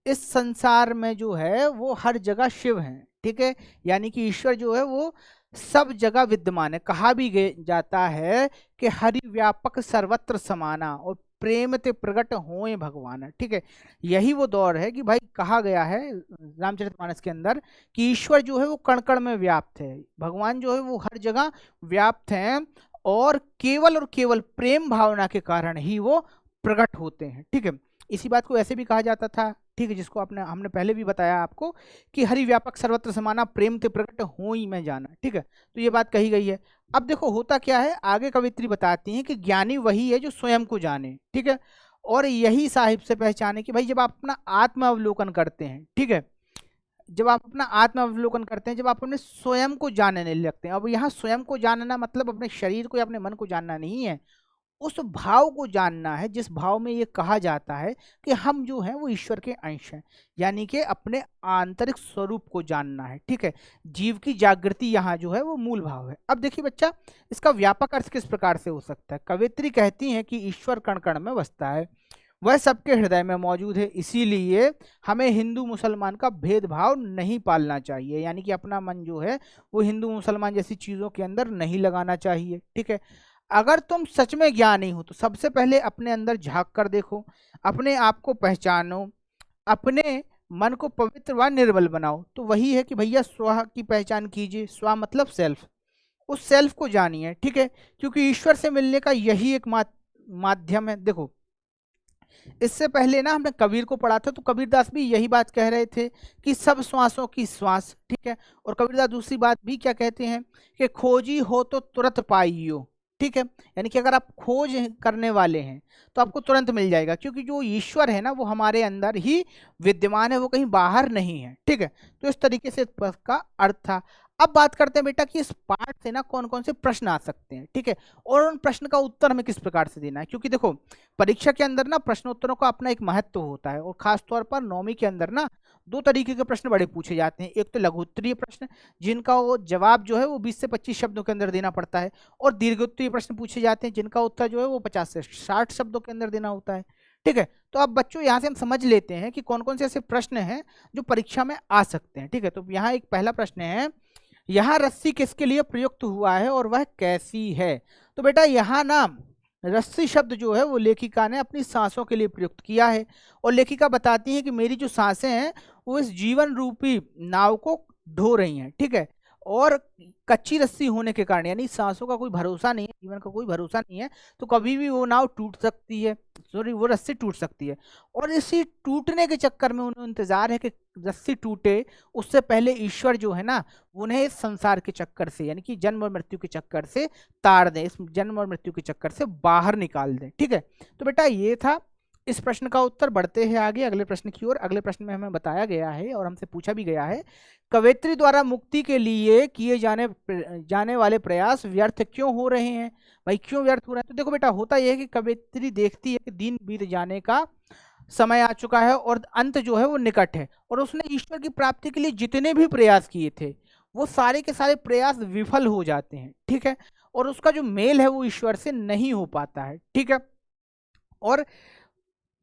इस संसार में जो है वो हर जगह शिव है, ठीक है, यानी कि ईश्वर जो है वो सब जगह विद्यमान है। कहा भी जाता है कि हरि व्यापक सर्वत्र समाना और प्रेम ते प्रगट होए भगवान, ठीक है। यही वो दौर है कि भाई कहा गया है रामचरितमानस के अंदर कि ईश्वर जो है वो कण कण में व्याप्त है, भगवान जो है वो हर जगह व्याप्त हैं और केवल प्रेम भावना के कारण ही वो प्रकट होते हैं, ठीक है। इसी बात को ऐसे भी कहा जाता था, ठीक है, जिसको हमने पहले भी बताया आपको कि हरि व्यापक सर्वत्र समाना प्रेम ते प्रकट हो ही में जाना, ठीक है। तो ये बात कही गई है। अब देखो होता क्या है, आगे कवित्री बताती हैं कि ज्ञानी वही है जो स्वयं को जाने, ठीक है, और यही साहिब से पहचाने। कि भाई जब आप अपना आत्म अवलोकन करते हैं, ठीक है, जब आप अपना आत्म अवलोकन करते हैं, जब आप अपने स्वयं को जानने लगते हैं। अब यहाँ स्वयं को जानना मतलब अपने शरीर को या अपने मन को जानना नहीं है, उस भाव को जानना है जिस भाव में ये कहा जाता है कि हम जो हैं वो ईश्वर के अंश हैं, यानी कि अपने आंतरिक स्वरूप को जानना है, ठीक है। जीव की जागृति यहाँ जो है वो मूल भाव है। अब देखिए बच्चा, इसका व्यापक अर्थ किस प्रकार से हो सकता है। कवित्री कहती हैं कि ईश्वर कण कण में बसता है, वह सबके हृदय में मौजूद है, इसीलिए हमें हिंदू मुसलमान का भेदभाव नहीं पालना चाहिए, यानी कि अपना मन जो है वो हिंदू मुसलमान जैसी चीज़ों के अंदर नहीं लगाना चाहिए, ठीक है। अगर तुम सच में ज्ञानी हो तो सबसे पहले अपने अंदर झांक कर देखो, अपने आप को पहचानो, अपने मन को पवित्र व निर्मल बनाओ। तो वही है कि भैया स्व की पहचान कीजिए, स्व मतलब सेल्फ, उस सेल्फ को जानिए, ठीक है, क्योंकि ईश्वर से मिलने का यही एक माध्यम है। देखो इससे पहले ना हमने कबीर को पढ़ा था, तो कबीरदास भी यही बात कह रहे थे कि सब श्वासों की श्वास, ठीक है। और कबीरदास दूसरी बात भी क्या कहते हैं कि खोजी हो तो तुरंत पाइयो, ठीक है, यानी कि अगर आप खोज करने वाले हैं तो आपको तुरंत मिल जाएगा, क्योंकि जो ईश्वर है ना वो हमारे अंदर ही विद्यमान है, वो कहीं बाहर नहीं है, ठीक है। तो इस तरीके से का अर्थ था। अब बात करते हैं बेटा कि इस पाठ से ना कौन कौन से प्रश्न आ सकते हैं, ठीक है, और उन प्रश्न का उत्तर हमें किस प्रकार से देना है। क्योंकि देखो परीक्षा के अंदर ना प्रश्नोत्तरों का अपना एक महत्व होता है, और खासतौर पर 9वीं के अंदर ना दो तरीके के प्रश्न बड़े पूछे जाते हैं। एक तो लघु उत्तरीय प्रश्न, जिनका वो जवाब जो है वो 20 से 25 शब्दों के अंदर देना पड़ता है, और दीर्घोत्तरीय प्रश्न पूछे जाते हैं जिनका उत्तर जो है वो 50 से 60 शब्दों के अंदर देना होता है, ठीक है। तो अब बच्चों यहाँ से हम समझ लेते हैं कि कौन कौन से ऐसे प्रश्न हैं जो परीक्षा में आ सकते हैं, ठीक है। तो यहाँ एक पहला प्रश्न है, यहाँ रस्सी किसके लिए प्रयुक्त हुआ है और वह कैसी है। तो बेटा यहाँ ना रस्सी शब्द जो है वो लेखिका ने अपनी सांसों के लिए प्रयुक्त किया है, और लेखिका बताती है कि मेरी जो सांसें हैं वो इस जीवन रूपी नाव को ढो रही हैं, ठीक है, और कच्ची रस्सी होने के कारण, यानी सांसों का कोई भरोसा नहीं है, जीवन का कोई भरोसा नहीं है, तो कभी भी वो नाव टूट सकती है, सॉरी वो रस्सी टूट सकती है। और इसी टूटने के चक्कर में उन्हें इंतजार है कि रस्सी टूटे उससे पहले ईश्वर जो है ना उन्हें इस संसार के चक्कर से, यानी कि जन्म और मृत्यु के चक्कर से तार दें, इस जन्म और मृत्यु के चक्कर से बाहर निकाल दें, ठीक है। तो बेटा ये था इस प्रश्न का उत्तर। बढ़ते हैं आगे अगले प्रश्न की ओर। अगले प्रश्न में हमें बताया गया है और हमसे पूछा भी गया है, कवयित्री द्वारा मुक्ति के लिए किए जाने वाले प्रयास व्यर्थ क्यों हो रहे हैं। भाई क्यों व्यर्थ हो रहे हैं। तो देखो बेटा होता यह है कि कवयित्री देखती है कि दिन बीत जाने का समय आ चुका है और अंत जो है वो निकट है, और उसने ईश्वर की प्राप्ति के लिए जितने भी प्रयास किए थे वो सारे के सारे प्रयास विफल हो जाते हैं, ठीक है, और उसका जो मेल है वो ईश्वर से नहीं हो पाता है, ठीक है। और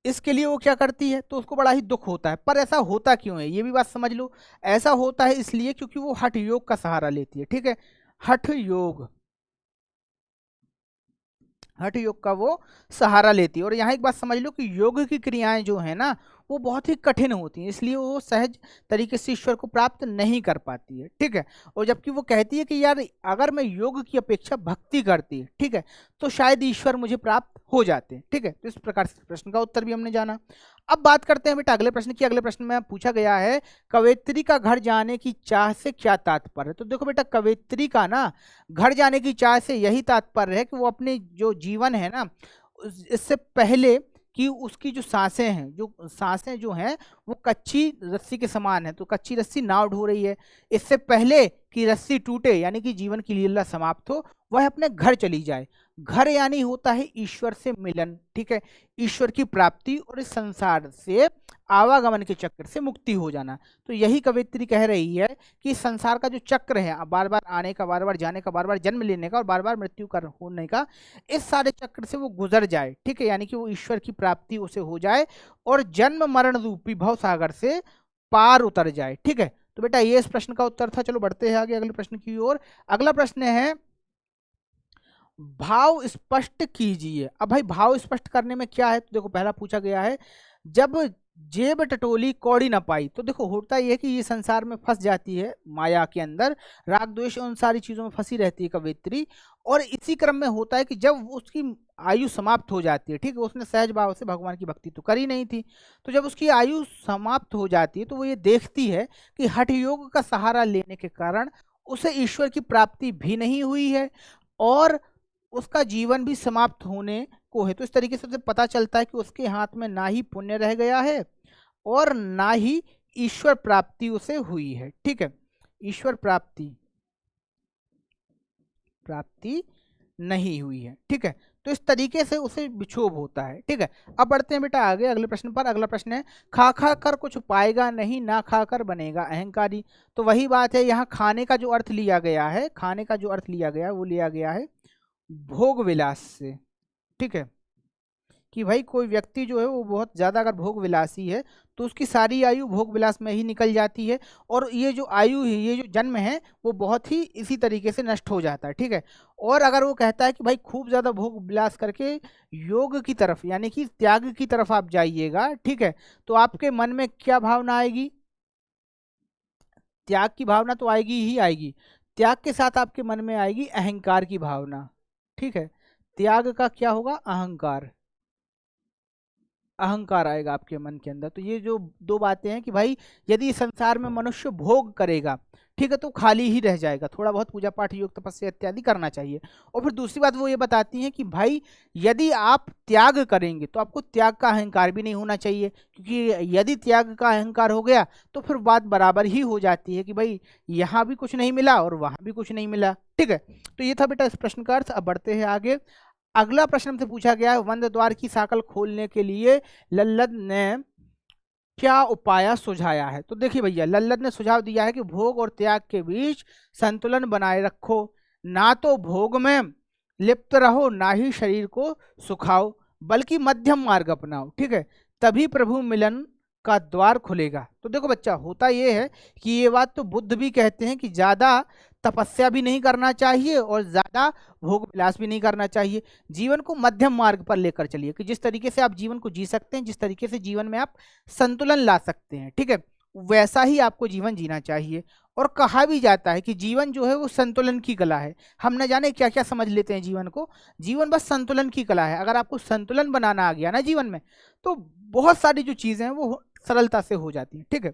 इसके लिए वो क्या करती है, तो उसको बड़ा ही दुख होता है। पर ऐसा होता क्यों है ये भी बात समझ लो। ऐसा होता है इसलिए क्योंकि वो हठ योग का सहारा लेती है, ठीक है, हठ योग, हठ योग का वो सहारा लेती है। और यहाँ एक बात समझ लो कि योग की क्रियाएं जो है ना वो बहुत ही कठिन होती हैं, इसलिए वो सहज तरीके से ईश्वर को प्राप्त नहीं कर पाती है, ठीक है। और जबकि वो कहती है कि यार अगर मैं योग की अपेक्षा भक्ति करती है, ठीक है, तो शायद ईश्वर मुझे प्राप्त हो जाते हैं, ठीक है। तो इस प्रकार से प्रश्न का उत्तर भी हमने जाना। अब बात करते हैं बेटा अगले प्रश्न की। अगले प्रश्न में पूछा गया है कवयित्री का घर जाने की चाह से क्या तात्पर्य है। तो देखो बेटा कवयित्री का ना घर जाने की चाह से यही तात्पर्य है कि वो अपने जो जीवन है ना इससे पहले कि उसकी जो सांसें हैं, जो सांसें जो हैं वो कच्ची रस्सी के समान है, तो कच्ची रस्सी नाव ढो रही है, इससे पहले कि रस्सी टूटे यानी कि जीवन की लीला समाप्त हो, वह अपने घर चली जाए। घर यानी होता है ईश्वर से मिलन, ठीक है, ईश्वर की प्राप्ति और इस संसार से आवागमन के चक्र से मुक्ति हो जाना। तो यही कवयित्री कह रही है कि संसार का जो चक्र है, बार बार आने का, बार बार जाने का, बार बार जन्म लेने का और बार बार मृत्यु कर होने का, इस सारे चक्र से वो गुजर जाए, ठीक है, यानी कि वो ईश्वर की प्राप्ति उसे हो जाए और जन्म मरण रूपी भव सागर से पार उतर जाए, ठीक है। तो बेटा ये इस प्रश्न का उत्तर था। चलो बढ़ते हैं आगे अगले प्रश्न की ओर। अगला प्रश्न है भाव स्पष्ट कीजिए। अब भाई भाव स्पष्ट करने में क्या है, तो देखो पहला पूछा गया है जब जेब टटोली कौड़ी ना पाई। तो देखो होता ये है कि ये संसार में फंस जाती है, माया के अंदर राग द्वेष उन सारी चीजों में फंसी रहती है कवयित्री, और इसी क्रम में होता है कि जब उसकी आयु समाप्त हो जाती है, ठीक है, उसने सहज भाव से भगवान की भक्ति तो करी नहीं थी, तो जब उसकी आयु समाप्त हो जाती है तो वो ये देखती है कि हठ योग का सहारा लेने के कारण उसे ईश्वर की प्राप्ति भी नहीं हुई है और उसका जीवन भी समाप्त होने को है। तो इस तरीके से उसे पता चलता है कि उसके हाथ में ना ही पुण्य रह गया है और ना ही ईश्वर प्राप्ति उसे हुई है, ठीक है, ईश्वर प्राप्ति नहीं हुई है, ठीक है। तो इस तरीके से उसे विक्षोभ होता है, ठीक है। अब बढ़ते हैं बेटा आगे अगले प्रश्न पर। अगला प्रश्न है खा खा कर कुछ पाएगा नहीं, ना खा कर बनेगा अहंकारी। तो वही बात है, यहाँ खाने का जो अर्थ लिया गया है, खाने का जो अर्थ लिया गया है वो लिया गया है भोग विलास से, ठीक है, कि भाई कोई व्यक्ति जो है वो बहुत ज़्यादा अगर भोग विलासी है तो उसकी सारी आयु भोग विलास में ही निकल जाती है और ये जो आयु है, ये जो जन्म है वो बहुत ही इसी तरीके से नष्ट हो जाता है, ठीक है। और अगर वो कहता है कि भाई खूब ज़्यादा भोग विलास करके योग की तरफ यानी कि त्याग की तरफ आप जाइएगा, ठीक है, तो आपके मन में क्या भावना आएगी, त्याग की भावना तो आएगी ही आएगी, त्याग के साथ आपके मन में आएगी अहंकार की भावना, ठीक है। त्याग का क्या होगा, अहंकार, अहंकार आएगा आपके मन के अंदर। तो ये जो दो बातें हैं कि भाई यदि संसार में मनुष्य भोग करेगा, ठीक है, तो खाली ही रह जाएगा, थोड़ा बहुत पूजा पाठ योग तपस्या इत्यादि करना चाहिए। और फिर दूसरी बात वो ये बताती हैं कि भाई यदि आप त्याग करेंगे तो आपको त्याग का अहंकार भी नहीं होना चाहिए, क्योंकि यदि त्याग का अहंकार हो गया तो फिर बात बराबर ही हो जाती है कि भाई यहाँ भी कुछ नहीं मिला और वहाँ भी कुछ नहीं मिला, ठीक है। तो ये था बेटा इस प्रश्न का अर्थ। अब बढ़ते हैं आगे। अगला प्रश्न हमसे पूछा गया है बंद द्वार की साकल खोलने के लिए लल्लद ने क्या उपाय सुझाया है। तो देखिए भैया लल्लद ने सुझाव दिया है कि भोग और त्याग के बीच संतुलन बनाए रखो, ना तो भोग में लिप्त रहो ना ही शरीर को सुखाओ, बल्कि मध्यम मार्ग अपनाओ, ठीक है, तभी प्रभु मिलन का द्वार खुलेगा। तो देखो बच्चा होता ये है कि ये बात तो बुद्ध भी कहते हैं कि ज्यादा तपस्या भी नहीं करना चाहिए और ज्यादा भोग विलास भी नहीं करना चाहिए, जीवन को मध्यम मार्ग पर लेकर चलिए कि जिस तरीके से आप जीवन को जी सकते हैं, जिस तरीके से जीवन में आप संतुलन ला सकते हैं, ठीक है, वैसा ही आपको जीवन जीना चाहिए। और कहा भी जाता है कि जीवन जो है वो संतुलन की कला है। हम न जाने क्या क्या समझ लेते हैं जीवन को, जीवन बस संतुलन की कला है। अगर आपको संतुलन बनाना आ गया ना जीवन में तो बहुत सारी जो चीजें हैं वो सरलता से हो जाती है, ठीक है।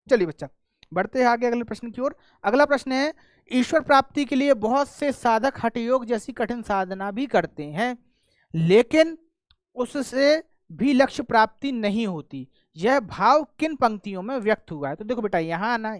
चलिए बच्चा बढ़ते हैं आगे अगले प्रश्न की ओर। अगला प्रश्न है ईश्वर प्राप्ति के लिए बहुत से साधक हठ योग जैसी कठिन साधना भी करते हैं, लेकिन उससे भी लक्ष्य प्राप्ति नहीं होती, यह भाव किन पंक्तियों में व्यक्त हुआ है। तो देखो बेटा यहाँ ना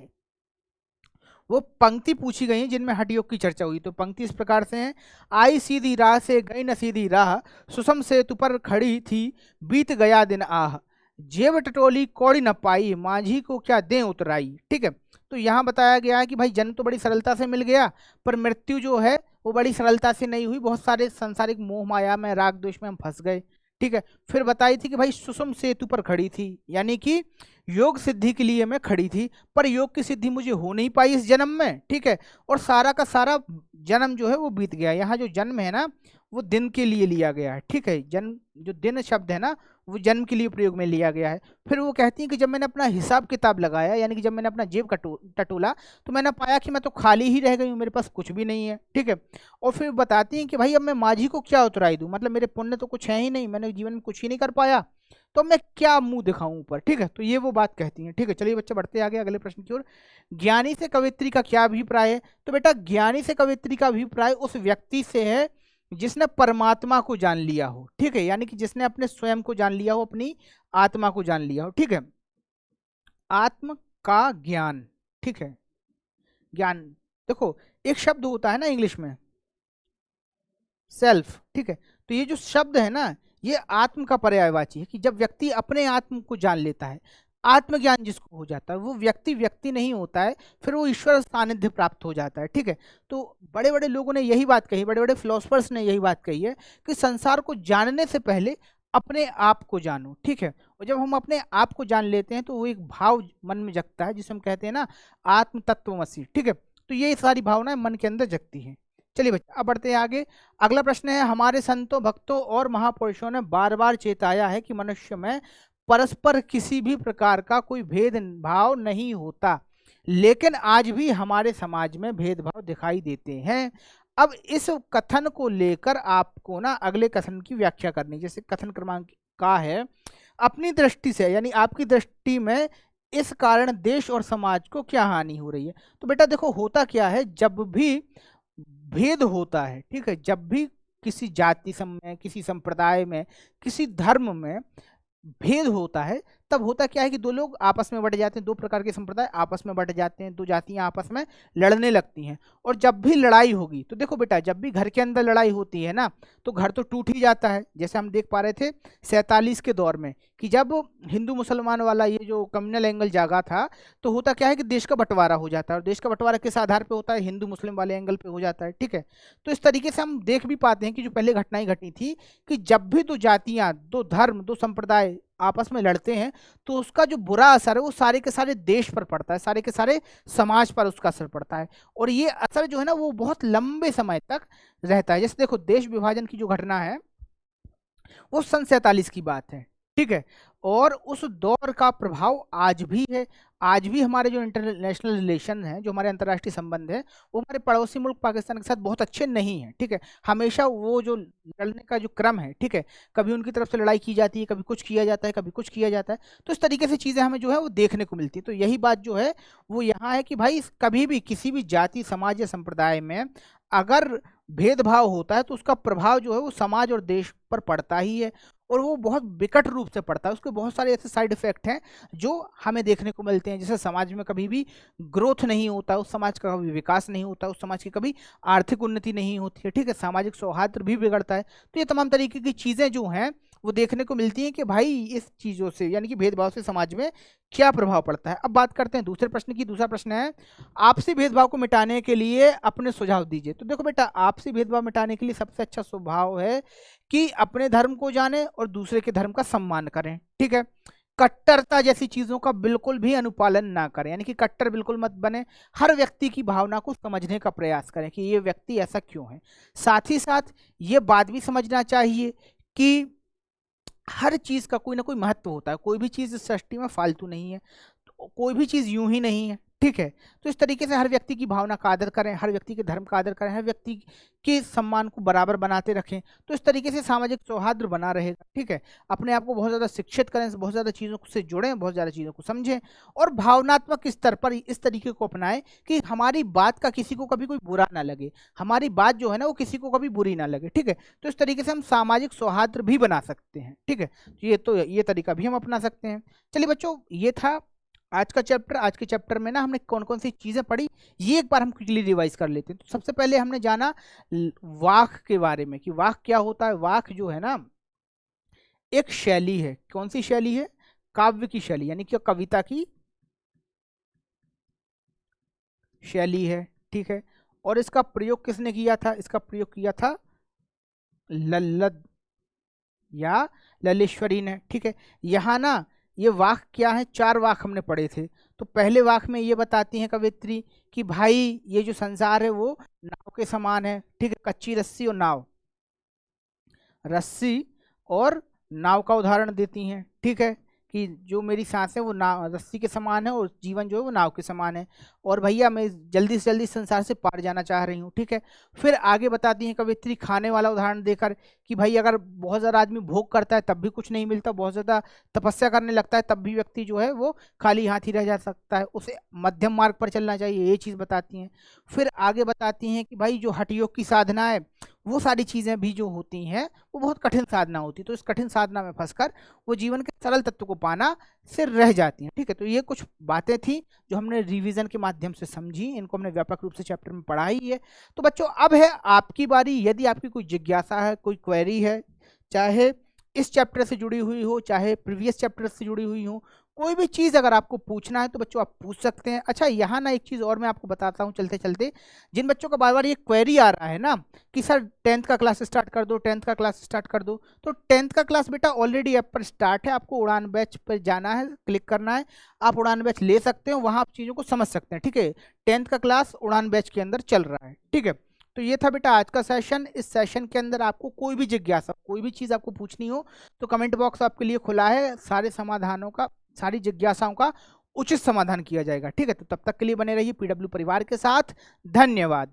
वो पंक्ति पूछी गई है जिनमें हठ योग की चर्चा हुई। तो पंक्ति इस प्रकार से है, आई सीधी राह से गई न सीधी राह, सुषम सेतु पर खड़ी थी बीत गया दिन आह, जेब टटोली कौड़ी न पाई, माझी को क्या दें उतराई, ठीक है। तो यहाँ बताया गया है कि भाई जन्म तो बड़ी सरलता से मिल गया पर मृत्यु जो है वो बड़ी सरलता से नहीं हुई, बहुत सारे सांसारिक मोह माया में राग द्वेष में हम फंस गए, ठीक है। फिर बताई थी कि भाई सुषम सेतु पर खड़ी थी, यानी कि योग सिद्धि के लिए मैं खड़ी थी पर योग की सिद्धि मुझे हो नहीं पाई इस जन्म में, ठीक है, और सारा का सारा जन्म जो है वो बीत गया। यहाँ जो जन्म है ना वो दिन के लिए लिया गया है, ठीक है। जन्म, जो दिन शब्द है ना, वो जन्म के लिए प्रयोग में लिया गया है। फिर वो कहती हैं कि जब मैंने अपना हिसाब किताब लगाया, यानी कि जब मैंने अपना जेब टटोला, तो मैंने पाया कि मैं तो खाली ही रह गई हूँ, मेरे पास कुछ भी नहीं है, ठीक है। और फिर बताती हैं कि भाई अब मैं माझी को क्या उतराई दूँ, मतलब मेरे पुण्य तो कुछ है ही नहीं, मैंने जीवन में कुछ ही नहीं कर पाया, तो मैं क्या मुंह दिखाऊं ऊपर, ठीक है। तो ये वो बात कहती हैं, ठीक है। चलिए बच्चे बढ़ते आगे अगले प्रश्न की ओर। ज्ञानी से कवियत्री का क्या अभिप्राय है? तो बेटा ज्ञानी से कवियत्री का अभिप्राय उस व्यक्ति से है जिसने परमात्मा को जान लिया हो, ठीक है, यानी कि जिसने अपने स्वयं को जान लिया हो, अपनी आत्मा को जान लिया हो, ठीक है। आत्म का ज्ञान, ठीक है, ज्ञान। देखो एक शब्द होता है ना इंग्लिश में, सेल्फ, ठीक है। तो ये जो शब्द है ना, ये आत्म का पर्यायवाची है, कि जब व्यक्ति अपने आत्म को जान लेता है, आत्मज्ञान जिसको हो जाता है, वो व्यक्ति व्यक्ति नहीं होता है, फिर वो ईश्वर सानिध्य प्राप्त हो जाता है, ठीक है। तो बड़े बड़े लोगों ने यही बात कही, बड़े बड़े फिलोसफर्स ने यही बात कही है कि संसार को जानने से पहले अपने आप को जानो, ठीक है। और जब हम अपने आप को जान लेते हैं तो वो एक भाव मन में जगता है, जिसे हम कहते हैं ना आत्म तत्वमसि, ठीक है। तो ये सारी भावनाएं मन के अंदर जगती हैं। चलिए बच्चे अब बढ़ते हैं आगे। अगला प्रश्न है, हमारे संतों भक्तों और महापुरुषों ने बार बार चेताया है कि मनुष्य में परस्पर किसी भी प्रकार का कोई भेदभाव नहीं होता, लेकिन आज भी हमारे समाज में भेदभाव दिखाई देते हैं। अब इस कथन को लेकर आपको ना अगले कथन की व्याख्या करनी, जैसे कथन क्रमांक का है, अपनी दृष्टि से, यानी आपकी दृष्टि में इस कारण देश और समाज को क्या हानि हो रही है। तो बेटा देखो होता क्या है, जब भी भेद होता है, ठीक है, जब भी किसी जाति में, किसी संप्रदाय में, किसी धर्म में भेद होता है, तब होता क्या है कि दो लोग आपस में बट जाते हैं, दो प्रकार के संप्रदाय आपस में बट जाते हैं, दो जातियां आपस में लड़ने लगती हैं। और जब भी लड़ाई होगी, तो देखो बेटा जब भी घर के अंदर लड़ाई होती है ना, तो घर तो टूट ही जाता है। जैसे हम देख पा रहे थे 47 के दौर में, कि जब हिंदू मुसलमान वाला ये जो कम्युनल एंगल जागा था, तो होता क्या है कि देश का बंटवारा हो जाता है, और देश का बंटवारा किस आधार पर होता है, हिंदू मुस्लिम वाले एंगल पे हो जाता है, ठीक है। तो इस तरीके से हम देख भी पाते हैं कि जो पहले घटनाएं घटी थी, कि जब भी दो जातियां, दो धर्म, दो संप्रदाय आपस में लड़ते हैं, तो उसका जो बुरा असर है वो सारे के सारे देश पर पड़ता है, सारे के सारे समाज पर उसका असर पड़ता है। और ये असर जो है ना वो बहुत लंबे समय तक रहता है। जैसे देखो देश विभाजन की जो घटना है वो सन 47 की बात है, ठीक है। और उस दौर का प्रभाव आज भी है। आज भी हमारे जो इंटरनेशनल रिलेशन है, जो हमारे अंतर्राष्ट्रीय संबंध है, वो हमारे पड़ोसी मुल्क पाकिस्तान के साथ बहुत अच्छे नहीं हैं, ठीक है। हमेशा वो जो लड़ने का जो क्रम है, ठीक है, कभी उनकी तरफ से लड़ाई की जाती है, कभी कुछ किया जाता है, कभी कुछ किया जाता है। तो इस तरीके से चीज़ें हमें जो है वो देखने को मिलती है। तो यही बात जो है वो यहाँ है कि भाई कभी भी किसी भी जाति, समाज या संप्रदाय में अगर भेदभाव होता है, तो उसका प्रभाव जो है वो समाज और देश पर पड़ता ही है, और वो बहुत विकट रूप से पड़ता है। उसके बहुत सारे ऐसे साइड इफेक्ट हैं जो हमें देखने को मिलते हैं। जैसे समाज में कभी भी ग्रोथ नहीं होता, उस समाज का कभी विकास नहीं होता, उस समाज की कभी आर्थिक उन्नति नहीं होती है, ठीक है, सामाजिक सौहार्द भी बिगड़ता है। तो ये तमाम तरीके की चीज़ें जो हैं वो देखने को मिलती हैं कि भाई इस चीज़ों से, यानी कि भेदभाव से समाज में क्या प्रभाव पड़ता है। अब बात करते हैं दूसरे प्रश्न की। दूसरा प्रश्न है, आपसी भेदभाव को मिटाने के लिए अपने सुझाव दीजिए। तो देखो बेटा आपसी भेदभाव मिटाने के लिए सबसे अच्छा स्वभाव है कि अपने धर्म को जाने और दूसरे के धर्म का सम्मान करें, ठीक है। कट्टरता जैसी चीजों का बिल्कुल भी अनुपालन ना करें, यानी कि कट्टर बिल्कुल मत बने। हर व्यक्ति की भावना को समझने का प्रयास करें कि ये व्यक्ति ऐसा क्यों है। साथ ही साथ ये बात भी समझना चाहिए कि हर चीज का कोई ना कोई महत्व होता है, कोई भी चीज इस सृष्टि में फालतू नहीं है, तो कोई भी चीज यूं ही नहीं है, ठीक है। तो इस तरीके से हर व्यक्ति की भावना का आदर करें, हर व्यक्ति के धर्म का आदर करें, हर व्यक्ति के सम्मान को बराबर बनाते रखें। तो इस तरीके से सामाजिक सौहार्द बना रहेगा, ठीक है। अपने आप को बहुत ज़्यादा शिक्षित करें, बहुत ज़्यादा चीज़ों से जुड़ें, बहुत ज़्यादा चीज़ों को समझें, और भावनात्मक स्तर पर इस तरीके को अपनाएं कि हमारी बात का किसी को कभी कोई बुरा ना लगे, हमारी बात जो है ना वो किसी को कभी बुरी ना लगे, ठीक है। तो इस तरीके से हम सामाजिक सौहार्द भी बना सकते हैं, ठीक है। तो ये तरीका भी हम अपना सकते हैं। चलिए बच्चों ये था आज का चैप्टर। आज के चैप्टर में ना हमने कौन कौन सी चीज़ें पढ़ी ये एक बार हम क्विकली रिवाइज कर लेते हैं। तो सबसे पहले हमने जाना वाक के बारे में कि वाक क्या होता है। वाक जो है ना एक शैली है। कौन सी शैली है? काव्य की शैली, यानी कि कविता की शैली है, ठीक है। और इसका प्रयोग किसने किया था? इसका प्रयोग किया था लल्लद या ललेश्वरी ने, ठीक है। यहाँ ना ये वाक क्या है, 4 वाक हमने पढ़े थे। तो पहले वाक में ये बताती हैं कवित्री कि भाई ये जो संसार है वो नाव के समान है, ठीक है, कच्ची रस्सी और नाव, रस्सी और नाव का उदाहरण देती हैं। ठीक है, कि जो मेरी सांस है वो नाव रस्सी के समान है और जीवन जो है वो नाव के समान है, और भैया मैं जल्दी से जल्दी संसार से पार जाना चाह रही हूँ। ठीक है, फिर आगे बताती हैं कवियत्री खाने वाला उदाहरण देकर कि भाई अगर बहुत ज़्यादा आदमी भोग करता है तब भी कुछ नहीं मिलता, बहुत ज़्यादा तपस्या करने लगता है तब भी व्यक्ति जो है वो खाली हाथ ही रह जा सकता है, उसे मध्यम मार्ग पर चलना चाहिए, ये चीज़ बताती हैं। फिर आगे बताती हैं कि भाई जो हठ योग की साधना है वो सारी चीज़ें भी जो होती हैं वो बहुत कठिन साधना होती है, तो इस कठिन साधना में फंसकर वो जीवन के सरल तत्व को पाना से रह जाती हैं। ठीक है, तो ये कुछ बातें थी जो हमने रिवीजन के माध्यम से समझी, इनको हमने व्यापक रूप से चैप्टर में पढ़ा ही है। तो बच्चों अब है आपकी बारी, यदि आपकी कोई जिज्ञासा है, कोई क्वेरी है, चाहे इस चैप्टर से जुड़ी हुई हो, चाहे प्रीवियस चैप्टर से जुड़ी हुई हो, कोई भी चीज़ अगर आपको पूछना है तो बच्चों आप पूछ सकते हैं। अच्छा यहाँ ना एक चीज़ और मैं आपको बताता हूँ चलते चलते, जिन बच्चों का बार बार ये क्वेरी आ रहा है ना कि सर 10th का क्लास स्टार्ट कर दो, 10th का क्लास स्टार्ट कर दो, तो 10th का क्लास बेटा ऑलरेडी ऐप पर स्टार्ट है, आपको उड़ान बैच पर जाना है, क्लिक करना है, आप उड़ान बैच ले सकते हो, वहाँ आप चीज़ों को समझ सकते हैं। ठीक है, 10th का क्लास उड़ान बैच के अंदर चल रहा है। ठीक है, तो ये था बेटा आज का सेशन। इस सेशन के अंदर आपको कोई भी जिज्ञासा, कोई भी चीज़ आपको पूछनी हो तो कमेंट बॉक्स आपके लिए खुला है, सारे समाधानों का, सारी जिज्ञासाओं का उचित समाधान किया जाएगा। ठीक है, तो तब तक के लिए बने रहिए पीडब्ल्यू परिवार के साथ। धन्यवाद।